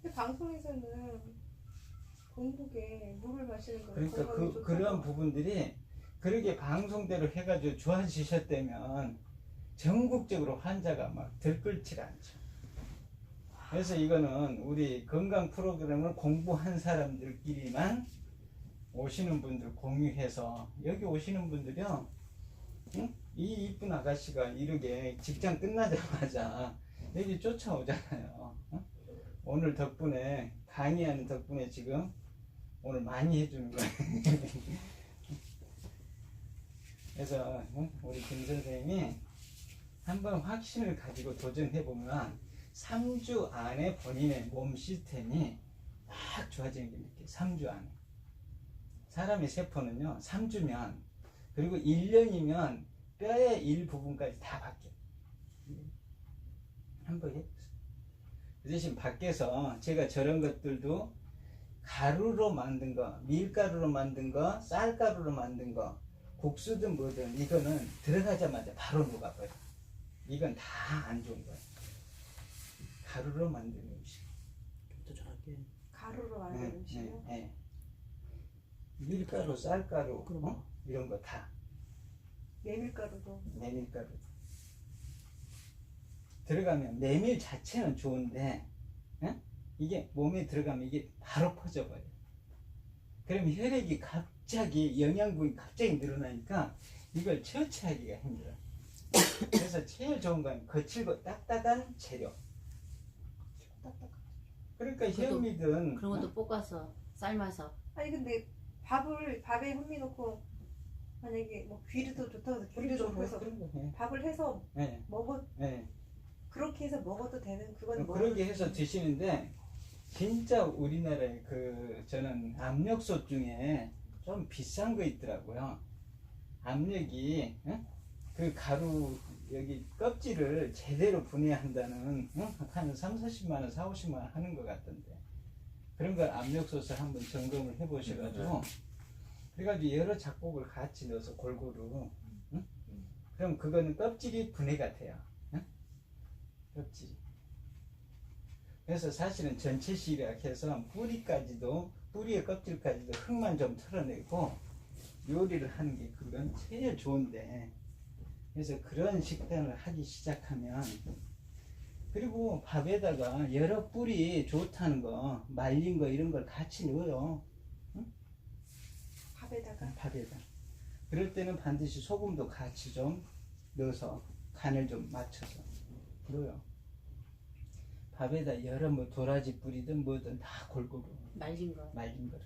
근데 방송에서는 공복에 물을 마시는 거 그러니까 그러한 부분들이 그렇게 방송대로 해가지고 좋아지셨다면 전국적으로 환자가 막 들끓질 않죠. 그래서 이거는 우리 건강 프로그램을 공부한 사람들끼리만 오시는 분들 공유해서 여기 오시는 분들이요, 응? 이 이쁜 아가씨가 이렇게 직장 끝나자마자 여기 쫓아오잖아요. 응? 오늘 덕분에 강의하는 덕분에 지금 오늘 많이 해주는 거예요. 그래서 우리 김 선생님이 한번 확신을 가지고 도전해보면 3주 안에 본인의 몸 시스템이 막 좋아지는 게 느껴요. 3주 안에. 사람의 세포는요 3주면, 그리고 1년이면 뼈의 일부분까지 다 바뀌어요. 한번 해보세요. 그 대신 밖에서 제가 저런 것들도 가루로 만든 거, 밀가루로 만든 거, 쌀가루로 만든 거, 국수든 뭐든 이거는 들어가자마자 바로 녹아버려. 이건 다 안 좋은 거야. 가루로 만든 음식. 더 전할게. 가루로 만든 음식이요? 네. 밀가루, 쌀가루, 그럼. 이런 거 다. 메밀가루도. 메밀가루. 들어가면 메밀 자체는 좋은데, 이게 몸에 들어가면 이게 바로 퍼져버려. 그럼 혈액이 갑자기 영양분이 갑자기 늘어나니까 이걸 처치하기가 힘들어. 그래서 제일 좋은 건 거칠고 딱딱한 재료. 그러니까 현미든 그런 것도 볶아서 삶아서. 아니 근데 밥에 현미 넣고 만약에 뭐 귀리도 좋다고 해서 귀리도 좋고 해서 밥을 해서 네. 그렇게 해서 먹어도 되는 그건 그렇게 해서 드시는데 진짜 우리나라에 저는 압력솥 중에 좀 비싼 거 있더라고요. 압력이 그 가루 여기 껍질을 제대로 분해한다는 한 30-40만 원, 40-50만 원 하는 것 같던데, 그런 걸 압력솥을 한번 점검을 해보셔가지고 그래가지고 여러 작곡을 같이 넣어서 골고루 그럼 그거는 껍질이 분해가 돼요. 껍질이. 그래서 사실은 전체 시략해서 뿌리의 껍질까지도 흙만 좀 털어내고 요리를 하는 게 그건 제일 좋은데, 그래서 그런 식단을 하기 시작하면, 그리고 밥에다가 여러 뿌리 좋다는 거, 말린 거 이런 걸 같이 넣어요. 밥에다. 그럴 때는 반드시 소금도 같이 좀 넣어서 간을 좀 맞춰서 넣어요. 밥에다 여러 뭐 도라지 뿌리든 뭐든 다 골고루 말린 거. 거를.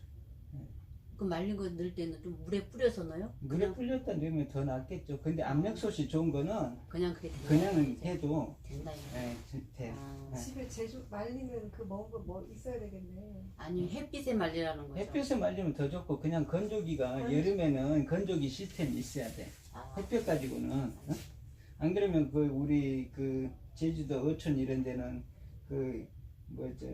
그 말린 거 넣을 때는 좀 물에 뿌려서 넣어요? 물에 불렸다 넣으면 더 낫겠죠. 근데 압력솥이 좋은 거는 그냥 그게 그냥은 해도 된다. 이거. 돼요. 아, 네. 집에 제주 말리는 그 먹은 거 뭐 있어야 되겠네. 아니 햇빛에 말리라는 거죠. 햇볕에 말리면 더 좋고 그냥 건조기가 여름에는 건조기 시스템이 있어야 돼. 아, 햇볕 가지고는 어? 안 그러면 그 우리 그 제주도 어촌 이런 데는 그 뭐죠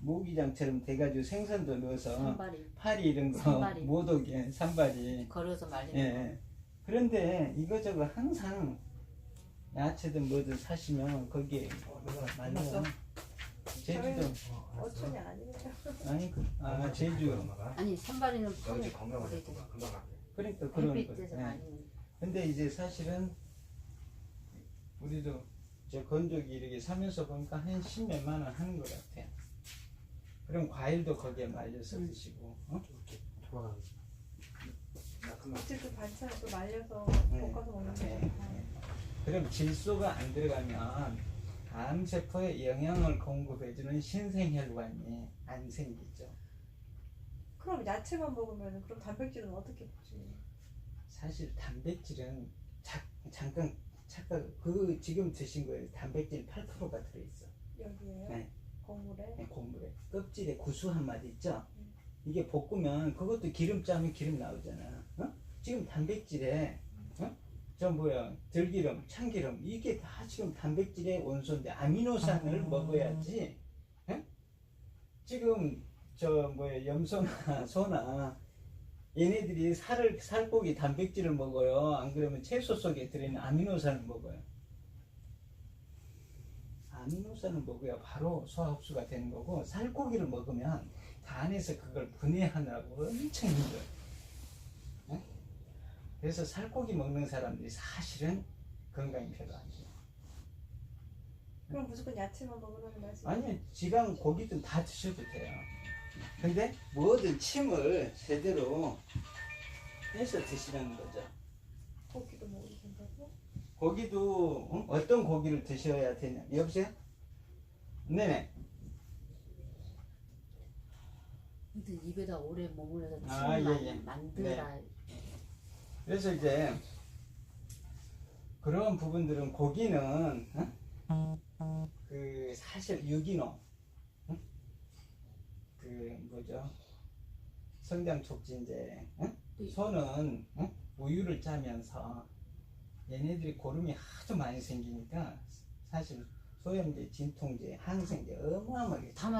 모기장처럼 돼가지고 생선도 넣어서 산발이 파리 이런 거 산발이. 못 오게 산발이. 걸어서 말리는 예, 거. 예. 그런데 이거저거 항상 야채든 뭐든 사시면 거기에 말려. 제주도 어촌이 아니네요. 아니 제주 아니 산발이는 너 이제 펌에 건강하게 어디든 금방 갈게. 그러니까 그런 거. 햇빛에서 예. 말리는. 근데 이제 사실은 우리도 저 건조기 이렇게 사면서 보니까 한 10몇만 원 하는 것 같아. 그럼 과일도 거기에 말려서 드시고, 어? 어쨌든 반찬을 또 말려서 네. 볶아서 먹는 게 네. 좋다. 그럼 질소가 안 들어가면 암세포에 영양을 공급해주는 신생혈관이 안 생기죠. 그럼 야채만 먹으면 그럼 단백질은 어떻게 보지? 사실 단백질은 잠깐 그 지금 드신 거에 단백질 8%가 들어있어. 여기에요? 네. 곡물에? 네, 곡물에 껍질에 구수한 맛 있죠. 이게 볶으면 그것도 기름 짜면 기름 나오잖아. 어? 지금 단백질에 저 뭐야 들기름, 참기름 이게 다 지금 단백질의 원소인데 아미노산을 먹어야지. 어? 지금 저 뭐야 염소나 소나 얘네들이 살코기 단백질을 먹어요. 안 그러면 채소 속에 들어있는 아미노산을 먹어요. 아미노산을 먹어야 바로 소화 흡수가 되는 거고 살코기를 먹으면 간에서 그걸 분해하느라고 엄청 힘들어요. 네? 그래서 살코기 먹는 사람들이 사실은 건강이 별로 안 좋아요. 그럼 무조건 야채만 먹으라는 말씀? 아니 지방 고기든 다 드셔도 돼요. 근데 뭐든 침을 제대로 해서 드시라는 거죠. 고기도 먹어도 된다고? 고기도 어떤 고기를 드셔야 되냐? 여보세요? 네네. 근데 입에다 오래 머물러서 침을 아, 예, 예. 만들어야 그래서 이제 그런 부분들은 고기는 그 사실 유기농 그 뭐죠 성장 촉진제 소는 우유를 짜면서 얘네들이 고름이 하도 많이 생기니까 사실 소염제, 진통제, 항생제 어마어마하게 다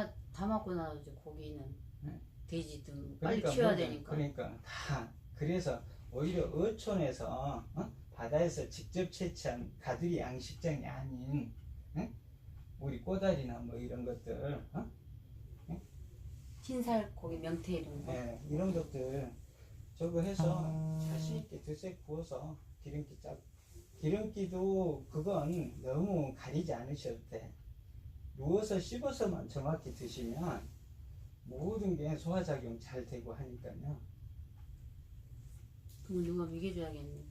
맞고 나서 고기는 네. 돼지도 빨리 키워야 뭐냐, 되니까. 그러니까 다 그래서 오히려 어촌에서 바다에서 직접 채취한 가두리 양식장이 아닌 우리 꼬다리나 뭐 이런 것들 흰살 고기 명태 이런 거. 네, 이런 것들 저거 해서 자신 있게 드세요. 구워서 기름기 짜고 기름기도 그건 너무 가리지 않으셔도 돼. 누워서 씹어서만 정확히 드시면 모든 게 소화작용 잘 되고 하니까요. 그럼 누가 먹여줘야겠네.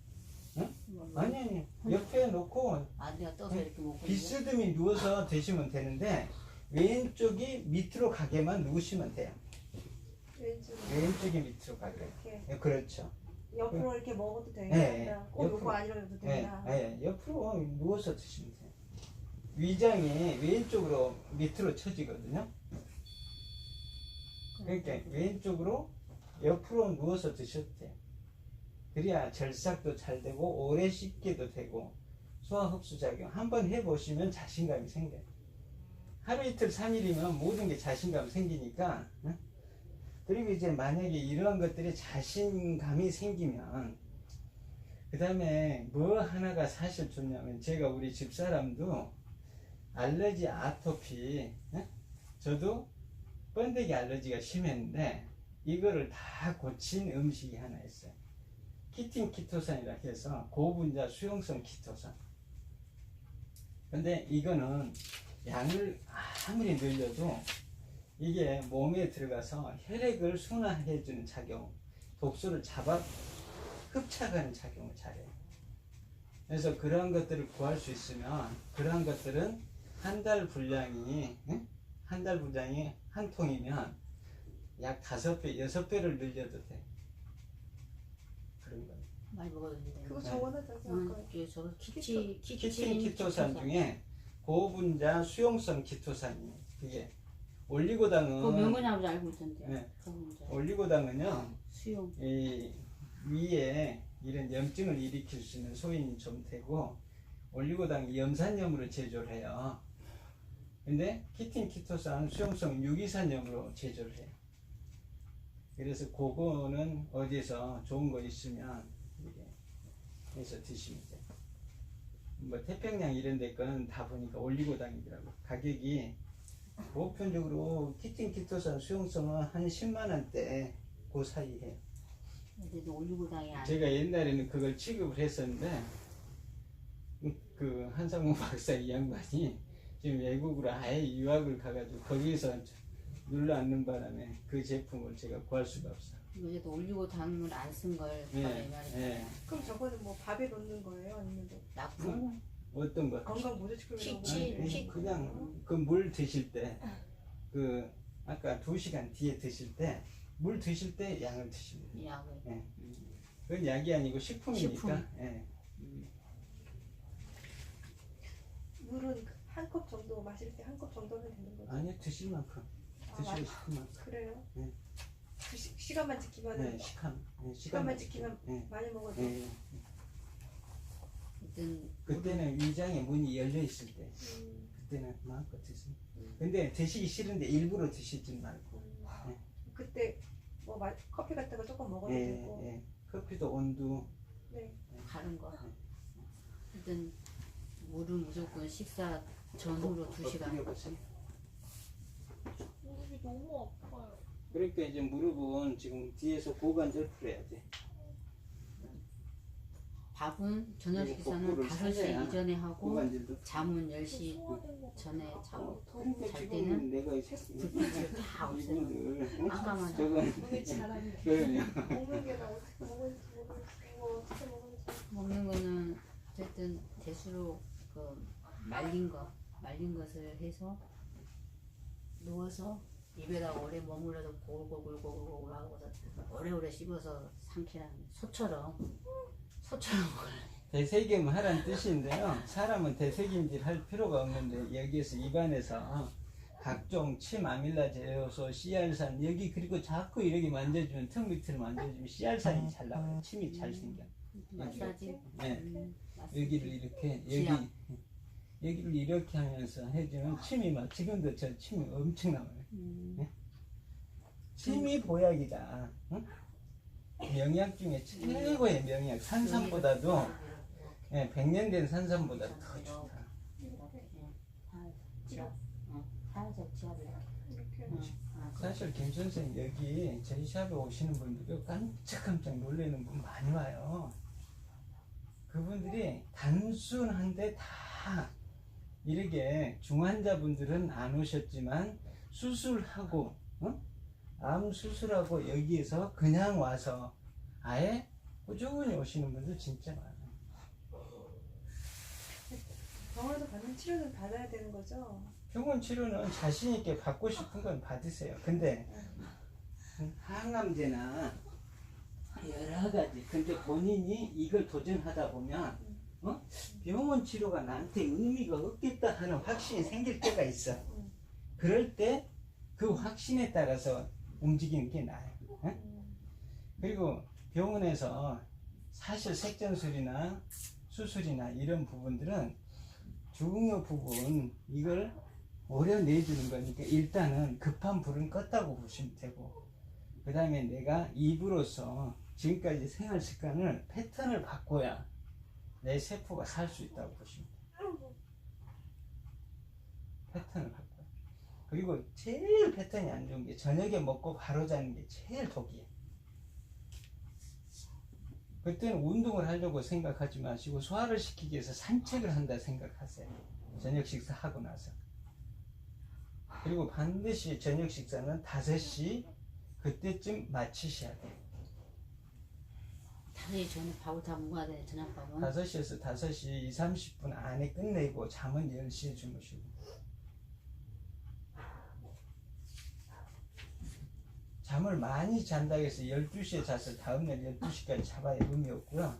응? 뭐, 아니 옆에 놓고 내가 떠서 이렇게 먹고 있는데. 비스듬히 누워서 드시면 되는데 왼쪽이 밑으로 가게만 누우시면 돼요. 왼쪽이 밑으로 가게. 이렇게 네, 그렇죠. 옆으로 이렇게 먹어도 되냐? 네, 꼭 옆으로. 요거 아니라도 네, 되냐? 네, 옆으로 누워서 드시면 돼요. 위장이 왼쪽으로 밑으로 처지거든요. 그러니까 왼쪽으로 옆으로 누워서 드셔도 돼요. 그래야 절삭도 잘 되고 오래 씹기도 되고 소화 흡수 작용 한번 해보시면 자신감이 생겨요. 하루 이틀 3일이면 모든 게 자신감 생기니까 그리고 이제 만약에 이러한 것들이 자신감이 생기면 그 다음에 뭐 하나가 사실 좋냐면 제가 우리 집사람도 알러지 아토피 저도 번데기 알러지가 심했는데 이거를 다 고친 음식이 하나 있어요. 키틴 키토산이라 해서 고분자 수용성 키토산. 근데 이거는 양을 아무리 늘려도 이게 몸에 들어가서 혈액을 순환해주는 작용, 독소를 잡아 흡착하는 작용을 잘해요. 그래서 그러한 것들을 구할 수 있으면 그러한 것들은 한 달 분량이 한 통이면 약 5배, 6배를 늘려도 돼. 그런 거예요. 많이 먹어도 된다. 그거 적어놨잖아. 저거 키틴 키토산 중에 고분자 수용성 키토산이에요. 그게 올리고당은 그거 명건이 아버지 알고 있던데. 네. 고분자. 올리고당은요 수용. 이 위에 이런 염증을 일으킬 수 있는 소인이 좀 되고 올리고당이 염산염으로 제조를 해요. 근데 키틴 키토산 수용성 유기산염으로 제조를 해요. 그래서 그거는 어디서 좋은 거 있으면 이렇게 해서 드시면 돼요. 뭐 태평양 이런 데 거는 다 보니까 올리고당이더라고. 가격이 보편적으로 키틴 키토산 수용성은 한 10만 원대 그 사이 해요. 근데도 올리고당이 안. 제가 옛날에는 그걸 취급을 했었는데 그 한상무 박사 이 양반이 지금 외국으로 아예 유학을 가가지고 거기서 눌러앉는 바람에 그 제품을 제가 구할 수가 없어요. 그래도 올리고당을 안 쓴 걸 예, 말이야. 예. 그럼 저거는 뭐 밥에 넣는 거예요? 아니면 뭐 약품. 어떤 거? 건강 보조식품이라고? 피치. 아니, 그냥 그 물 드실 때 그 아까 2시간 뒤에 드실 때 물 드실 때 양을 드시면 돼요. 약을. 예. 그건 약이 아니고 식품이니까. 식품. 예. 물은 한 컵 정도 마실 때 한 컵 정도면 되는 거죠? 아니요, 드실 만큼 드시고 싶은 만큼. 그래요? 네. 그 시간만 지키면 네, 시간만 시간만 지키면 네. 많이 먹어도 네. 어떤 그때는 위장에 문이 열려 있을 때 그때는 마음껏 드세요. 근데 드시기 싫은데 일부러 드시지 말고. 그때 뭐 커피 같은 거 조금 먹어도 예, 되고. 예. 커피도 온도. 네. 다른 거. 어떤 물은 무조건 식사 전후로 2시간. 드려보세요. 무릎이 너무 아파요. 그러니까 이제 무릎은 지금 뒤에서 고관절 풀어야 돼. 밥은 저녁 그리고 식사는 복부를 5시 살려야 이전에 하고 고관절도. 잠은 10시 전에 자고 그러니까 잘 지금 때는 내가 불빛을 다 없애요. 이분들 아까만 저건 오늘 잘하네. 그러면 먹는 게 나 어떻게 먹을지 모르겠고 어떻게 먹을지. 먹는 거는 어쨌든 대수로 그 말린 것을 해서 누워서 입에다 오래 머물러서 골골골골골 하고서 오래오래 씹어서 삼키라는 소처럼 먹어요. 되새김 하라는 뜻인데요. 사람은 되새김질 할 필요가 없는데 여기에서 입안에서 각종 침 아밀라제 요소, 씨알산 여기 그리고 자꾸 이렇게 만져주면 턱 밑을 만져주면 씨알산이 잘 나와요. 침이 잘 생겨. 마사지. 네. 마사지. 여기를 이렇게 지압. 여기를 이렇게 하면서 해주면 침이 막 지금도 저 침이 엄청 나와요. 침이 보약이다. 응? 명약 중에 최고의 명약. 산삼보다도 100년 된 산삼보다 더 좋다. 살살 지압을 이렇게. 사실 김 선생님 여기 저희 샵에 오시는 분들이 깜짝깜짝 놀라는 분 많이 와요. 그분들이 단순한데 다 이렇게 중환자분들은 안 오셨지만 수술하고 암 수술하고 여기에서 그냥 와서 아예 꾸준히 오시는 분들 진짜 많아요. 병원에서 받는 치료는 받아야 되는 거죠? 병원 치료는 자신 있게 받고 싶은 건 받으세요. 근데 항암제나 여러 가지. 근데 본인이 이걸 도전하다 보면 병원 치료가 나한테 의미가 없겠다 하는 확신이 생길 때가 있어. 그럴 때 그 확신에 따라서 움직이는 게 나아요. 그리고 병원에서 사실 색전술이나 수술이나 이런 부분들은 중요 부분 이걸 오려내주는 거니까 일단은 급한 불은 껐다고 보시면 되고, 그 다음에 내가 입으로서 지금까지 생활 습관을 패턴을 바꿔야 내 세포가 살 수 있다고 보시면 돼요. 패턴을 바꿔. 그리고 제일 패턴이 안 좋은 게 저녁에 먹고 바로 자는 게 제일 독이에요. 그때는 운동을 하려고 생각하지 마시고 소화를 시키기 위해서 산책을 한다 생각하세요. 저녁 식사하고 나서. 그리고 반드시 저녁 식사는 5시 그때쯤 마치셔야 돼요. 5시 전에 밥을 다 먹어야 돼. 저녁밥은. 5시에서 5시 30분 안에 끝내고 잠은 10시에 주무시고. 잠을 많이 잔다고 해서 12시에 자서 다음날 12시까지 잡아야 의미 없고요.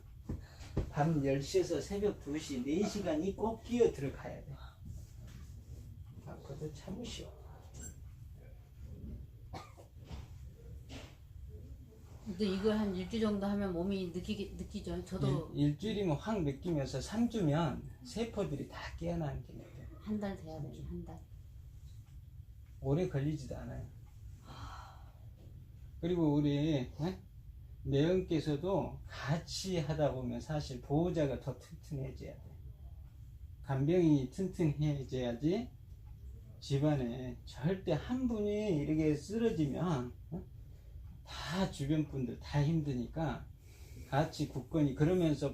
밤 10시에서 새벽 2시 4시간이 꼭 끼어 들어가야 돼. 그것도 참으시오. 근데 이거 한 일주일 정도 하면 몸이 느끼죠. 저도 일주일이면 확 느끼면서 3주면 세포들이 다 깨어나는 게 돼요. 한 달 돼야 돼. 한 달. 오래 걸리지도 않아요. 그리고 우리 매형께서도 같이 하다 보면 사실 보호자가 더 튼튼해져야 돼. 간병인이 튼튼해져야지 집안에 절대 한 분이 이렇게 쓰러지면 다 주변 분들 다 힘드니까 같이 굳건히 그러면서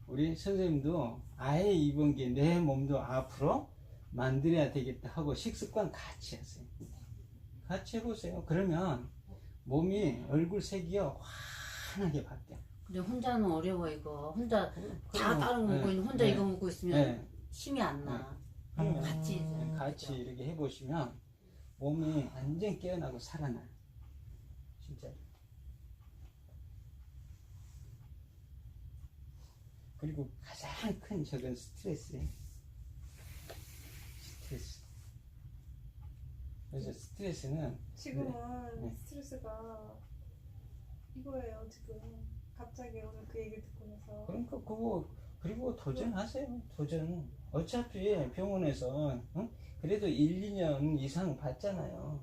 우리 선생님도 아예 이번 게 내 몸도 앞으로 만들어야 되겠다 하고 식습관 같이 하세요. 같이 해보세요. 그러면 몸이 얼굴 색이요 환하게 바뀌어. 근데 혼자는 어려워 이거. 혼자 다 그럼, 다른 거 먹고 있는 혼자 네. 이거 먹고 있으면 힘이 안 나. 같이 같이 이렇게 해보시면 몸이 완전 깨어나고 살아나요. 진짜. 그리고 가장 큰 적은 스트레스예요. 스트레스. 그래서 스트레스는 지금은 네. 스트레스가 이거예요. 지금 갑자기 오늘 그 얘기를 듣고 나서 그러니까 그거 그리고 도전하세요. 도전. 어차피 병원에서 그래도 1, 2년 이상 봤잖아요.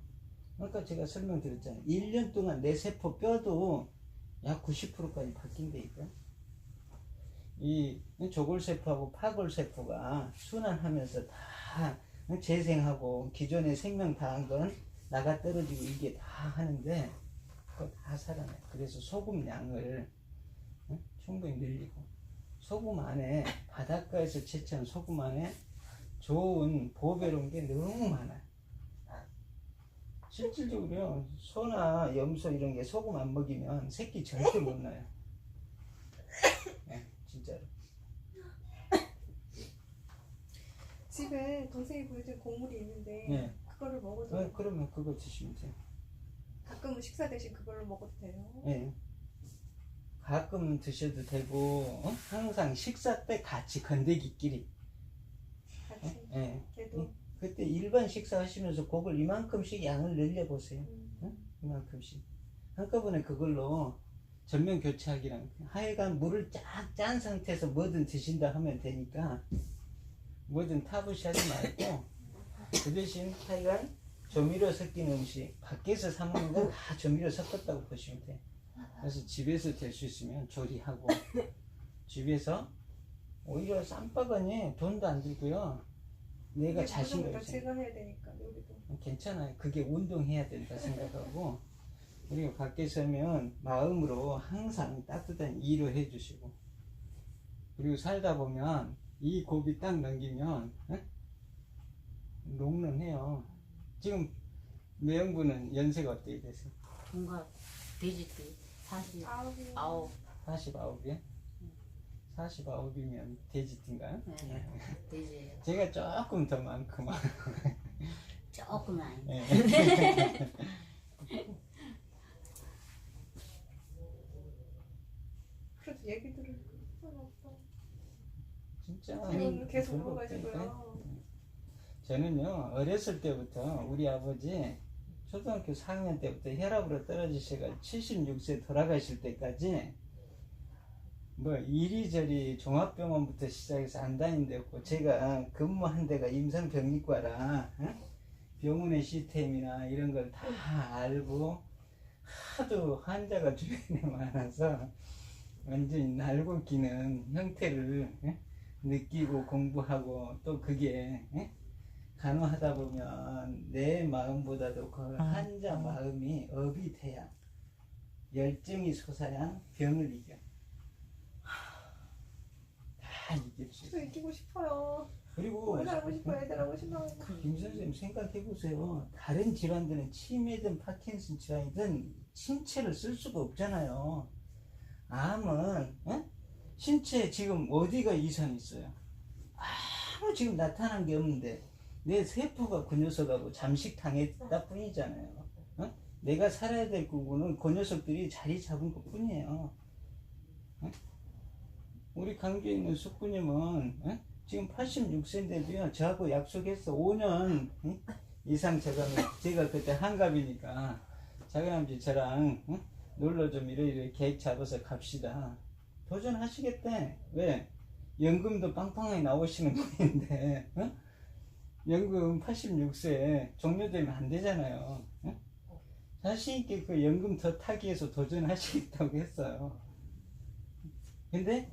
그러니까 제가 설명드렸잖아요. 1년 동안 내 세포 뼈도 약 90%까지 바뀐다니까. 이 조골세포하고 파골세포가 순환하면서 다 재생하고 기존의 생명 다한 건 나가 떨어지고 이게 다 하는데 그거 다 살아나요. 그래서 소금 양을 충분히 늘리고 소금 안에 바닷가에서 채취한 소금 안에 좋은 보배로운 게 너무 많아요. 실질적으로요 소나 염소 이런 게 소금 안 먹이면 새끼 절대 못 낳아요. 네, 진짜로. 집에 동생이 보여준 곡물이 있는데 네. 그거를 먹어도 그러면 그거 드시면 돼요. 가끔은 식사 대신 그걸로 먹어도 돼요. 네. 가끔 드셔도 되고 항상 식사 때 같이 건더기끼리. 같이 네. 걔도 그때 일반 식사하시면서 그걸 이만큼씩 양을 늘려보세요. 이만큼씩. 한꺼번에 그걸로 전면 교체하기랑 하여간 물을 쫙 짠 상태에서 뭐든 드신다 하면 되니까 뭐든 타부시하지 말고 그 대신 하여간 조미료 섞인 음식 밖에서 사 먹는 건 다 조미료 섞었다고 보시면 돼요. 그래서 집에서 될 수 있으면 조리하고 집에서 오히려 쌈바가니 돈도 안 들고요. 내가 자신감 다 있어요. 제가 해야 되니까 요리도. 괜찮아요. 그게 운동해야 된다 생각하고 그리고 밖에서 하면 마음으로 항상 따뜻한 위로해 주시고 그리고 살다 보면 이 고비 딱 넘기면 롱런해요. 지금 매형부는 연세가 어떻게 되세요? 뭔가 돼지띠 49. 49이요? 49이면 돼지띠인가요? 네. 돼지예요. 제가 조금 더 많구만. 조금만. 네. 그래도 얘기 들을 건 없어. 진짜 지금 계속 별거 울어가지고요. 없다니까요. 저는요 어렸을 때부터 우리 아버지 초등학교 4학년 때부터 혈압으로 떨어지셔가 76세 돌아가실 때까지 뭐 이리저리 종합병원부터 시작해서 안 다닌 데 없고 제가 근무한 데가 임상병리과라 병원의 시스템이나 이런 걸 다 알고 하도 환자가 주변에 많아서 완전히 날고 기는 형태를 느끼고 공부하고 또 그게 간호하다 보면 내 마음보다도 그 환자 마음이 업이 돼야 열정이 솟아야 병을 이겨. 다 이길 수 저 있어요. 이기고 싶어요. 그리고 오늘 하고 싶어요. 애들하고 싶어요. 김 선생님 생각해 보세요. 다른 질환들은 치매든 파킨슨 질환이든 신체를 쓸 수가 없잖아요. 암은 신체에 지금 어디가 이상이 있어요? 아무 지금 나타난 게 없는데 내 세포가 그 녀석하고 잠식당했다 뿐이잖아요. 내가 살아야 될 부분은 그 녀석들이 자리 잡은 것 뿐이에요. 우리 강주에 있는 숙부님은 지금 86세인데도요. 저하고 약속했어. 5년 이상 제가 그때 한갑이니까 자그람지 저랑 놀러 좀 이래 계획 잡아서 갑시다. 도전하시겠대. 왜? 연금도 빵빵하게 나오시는 분인데 연금 86세 종료되면 안 되잖아요. 자신 있게 그 연금 더 타기 위해서 도전하시겠다고 했어요. 근데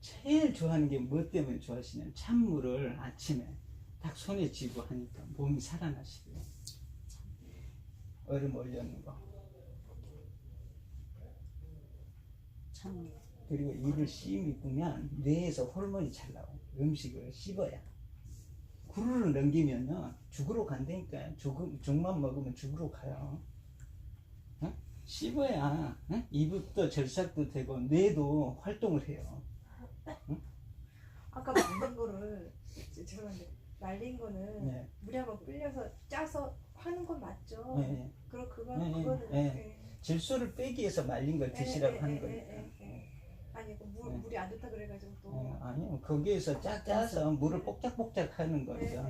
제일 좋아하는 게 뭐 때문에 좋아하시냐면 찬물을 아침에 딱 손에 쥐고 하니까 몸이 살아나시고요. 얼음 올려놓은 거. 참. 그리고 입을 씹으면 뇌에서 호르몬이 잘 나와요. 음식을 씹어야. 구루를 넘기면요 죽으러 간다니까요. 죽만 먹으면 죽으러 가요. 씹어야 이부터 절삭도 되고 뇌도 활동을 해요. 아까 말린 거를 죄송한데 말린 거는 네. 물에 한번 불려서 짜서 하는 건 맞죠? 네. 그거는 네. 질소를 빼기 위해서 말린 걸 드시라고 하는 거니까. 아니 물이 안 좋다 그래가지고 또 아니요 거기에서 짜서 물을 뽁짝뽁짝 하는 거죠.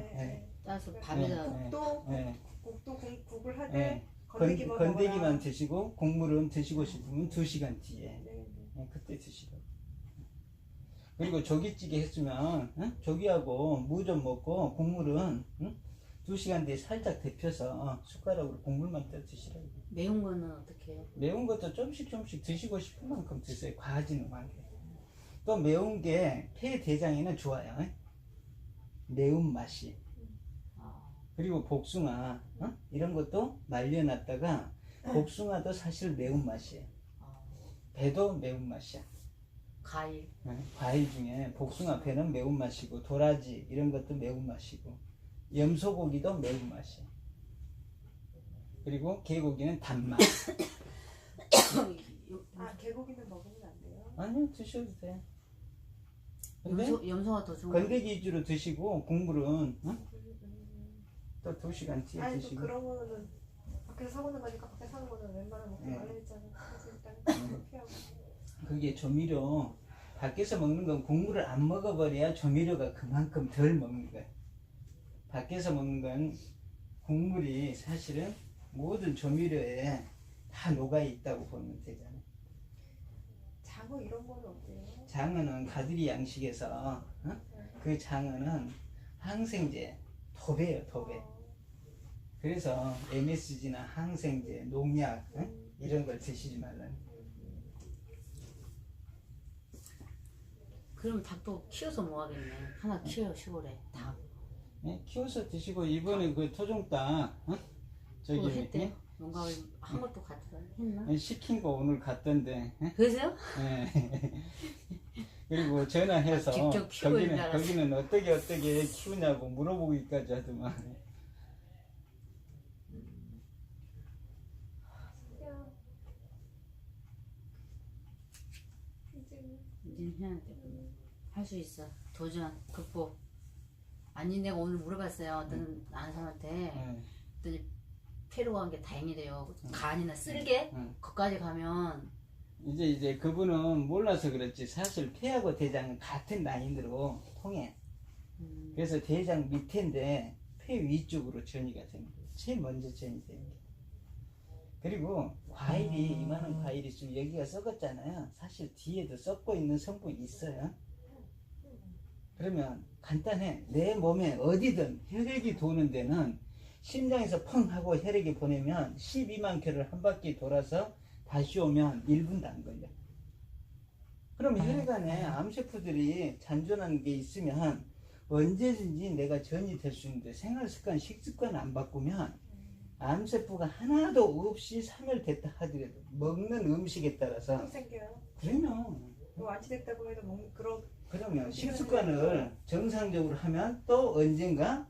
짜서 네. 밥에다 국도 국을 하되 건더기만 드시고 국물은 드시고 싶으면 2시간 뒤에 그때 드시라고. 그리고 조기찌개 했으면 조기하고 무 좀 먹고 국물은 2시간 뒤에 살짝 데펴서 숟가락으로 국물만 떠 드시라고. 매운 거는 어떻게 해요? 매운 것도 조금씩 드시고 싶은 만큼 드세요. 과하지는 않게. 또 매운 게 폐 대장에는 좋아요. 매운 맛이. 그리고 복숭아 이런 것도 말려놨다가 복숭아도 사실 매운 맛이에요. 배도 매운 맛이야. 과일. 과일 중에 복숭아 배는 매운 맛이고 도라지 이런 것도 매운 맛이고 염소고기도 매운 맛이야. 그리고 개고기는 단맛. 개고기는 먹으면 안 돼요? 아니요 드셔도 돼. 근데 염소가 더 좋은 건더기 위주로 드시고 국물은 또 2시간 뒤에 아니 드시고. 그런 거는 밖에서 사오는 거니까 밖에서 사는 거는 웬만하면 먹지 말라 했잖아. 그래서 일단 피하고. 그게 조미료 밖에서 먹는 건 국물을 안 먹어버려야 조미료가 그만큼 덜 먹는 거야. 밖에서 먹는 건 국물이 사실은 모든 조미료에 다 녹아 있다고 보면 되잖아요. 장어 이런 거는 어때요? 장어는 가두리 양식에서 그 장어는 항생제 도배예요, 도배. 그래서 MSG나 항생제, 농약 이런 걸 드시지 말라는. 그럼 닭도 키워서 뭐 하겠네. 하나 키워요 시골에 닭. 네, 키워서 드시고 이번에 그 토종닭 그거 했대요? 뭔가 한 것도 같이 했나? 시킨 거 오늘 갔던데. 그러세요? 네. 그리고 전화해서 직접 키우고 있는 줄 알았어요. 거기는 어떻게 키우냐고 물어보기까지 하더만. 이제 해야 돼. 할 수 있어. 도전, 극복. 아니 내가 오늘 물어봤어요. 어떤 아는 사람한테. 그랬더니 폐로 간 게 다행이래요. 간이나 쓸개? 거기까지 가면 이제 그분은 몰라서 그렇지 사실 폐하고 대장은 같은 라인으로 통해. 그래서 대장 밑인데 폐 위쪽으로 전이가 되는 거예요. 제일 먼저 전이 되는 게. 그리고 과일이 이만한 과일이 있으면 여기가 썩었잖아요. 사실 뒤에도 썩고 있는 성분이 있어요. 그러면 간단해. 내 몸에 어디든 혈액이 도는 데는 심장에서 펑 하고 혈액이 보내면 12만 킬로를 한 바퀴 돌아서 다시 오면 1분도 안 걸려. 그럼 혈액 안에 암세포들이 잔존하는 게 있으면 언제든지 내가 전이 될 수 있는데 생활습관, 식습관 안 바꾸면 암세포가 하나도 없이 사멸됐다 하더라도 먹는 음식에 따라서 생겨요. 그러면 완치됐다고 해도 그러면 식습관을 정상적으로 하면 또 언젠가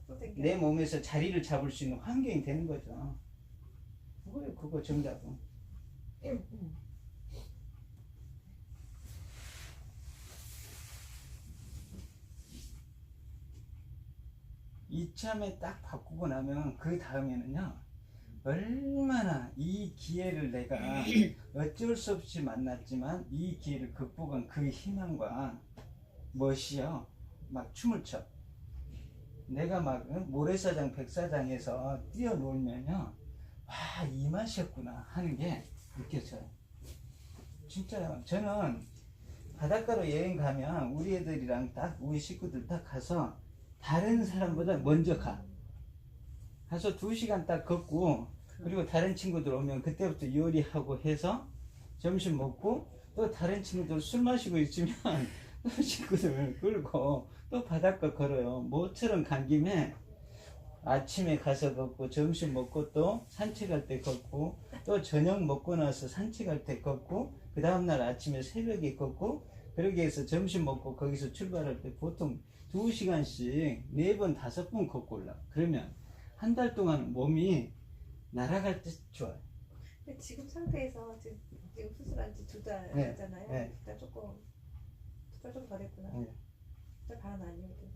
또 생겨요. 내 몸에서 자리를 잡을 수 있는 환경이 되는 거죠. 그거 정답은. 이참에 딱 바꾸고 나면 그 다음에는요 얼마나 이 기회를 내가 어쩔 수 없이 만났지만 이 기회를 극복한 그 희망과 멋이요 막 춤을 춰. 내가 막 모래사장, 백사장에서 뛰어놀면요, 와, 이 맛이었구나 하는 게 느껴져요. 진짜요. 저는 바닷가로 여행 가면 우리 애들이랑 딱 우리 식구들 딱 가서 다른 사람보다 먼저 가서 2시간 딱 걷고, 그리고 다른 친구들 오면 그때부터 요리하고 해서 점심 먹고, 또 다른 친구들 술 마시고 있으면 또 친구들 끌고 또 바닷가 걸어요. 모처럼 간 김에 아침에 가서 걷고, 점심 먹고, 또 산책할 때 걷고, 또 저녁 먹고 나서 산책할 때 걷고, 그 다음날 아침에 새벽에 걷고, 그러게 해서 점심 먹고 거기서 출발할 때 보통 2시간씩 4번, 5번 걷고 올라. 그러면 한 달 동안 몸이 날아갈 때 좋아요. 근데 지금 상태에서 지금 수술한 지 2달 네, 됐잖아요. 네. 2달 조금 더 됐구나. 네. 2달 반은 아니거든.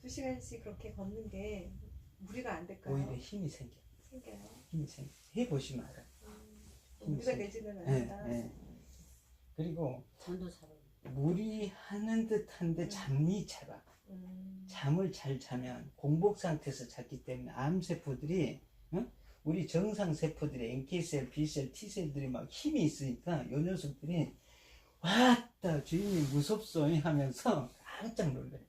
2시간씩 그렇게 걷는 게 무리가 안 될까요? 오히려 힘이 생겨. 생겨요. 힘이 생겨. 해보시면 알아요. 무리가 생겨. 되지는 네, 않는다. 네. 그리고 잠도 잘 오고. 무리하는 듯한데 잠이 잘 와. 잠을 잘 자면 공복 상태에서 잤기 때문에 암세포들이, 우리 정상 세포들이 NK셀, B셀, T셀들이 막 힘이 있으니까 요 녀석들이 왔다 주인님 무섭소 하면서 깜짝 놀래.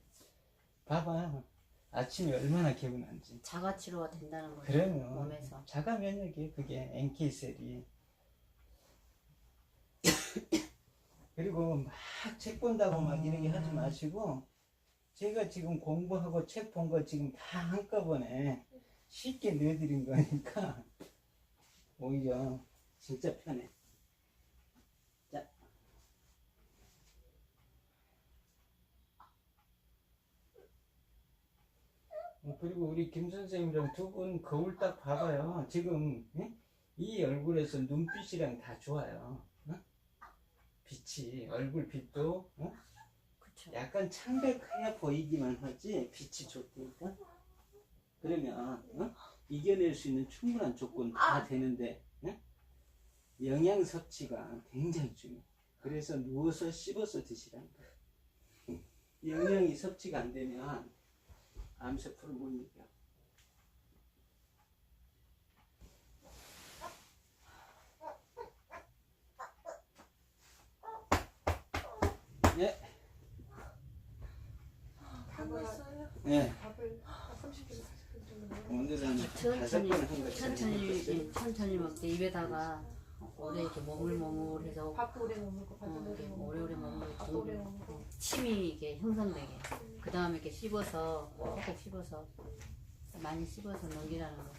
봐봐, 아침에 얼마나 개운한지. 자가 치료가 된다는 거죠. 그러면 몸에서. 자가 면역이 그게 NK셀이. 그리고 막 책 본다고 막 이렇게 하지 마시고, 제가 지금 공부하고 책 본 거 지금 다 한꺼번에 쉽게 내드린 거니까 오히려 진짜 편해. 자. 그리고 우리 김 선생님이랑 2분 거울 딱 봐봐요. 지금 이 얼굴에서 눈빛이랑 다 좋아요. 빛이, 얼굴 빛도 그쵸. 약간 창백해야 보이기만 하지 빛이 좋으니까. 그러면 이겨낼 수 있는 충분한 조건 다 되는데, 영양 섭취가 굉장히 중요해. 그래서 누워서 씹어서 드시라는 거예요. 영양이 섭취가 안 되면 암세포를 못 이겨. 네. 네. 밥을 30kg, 40kg 정도 먹어요. 오늘은 천천히 5번 한 거. 천천히 먹되 입에다가 오래 이렇게 머물머물해서 밥도 오래 못 먹고 밥도 오래 못 먹고 오래오래 먹는 밥도 오래 못 먹고 침이 이게 형성되게. 그 다음에 이렇게 씹어서 꼭꼭 씹어서 많이 씹어서 넘기라는 거.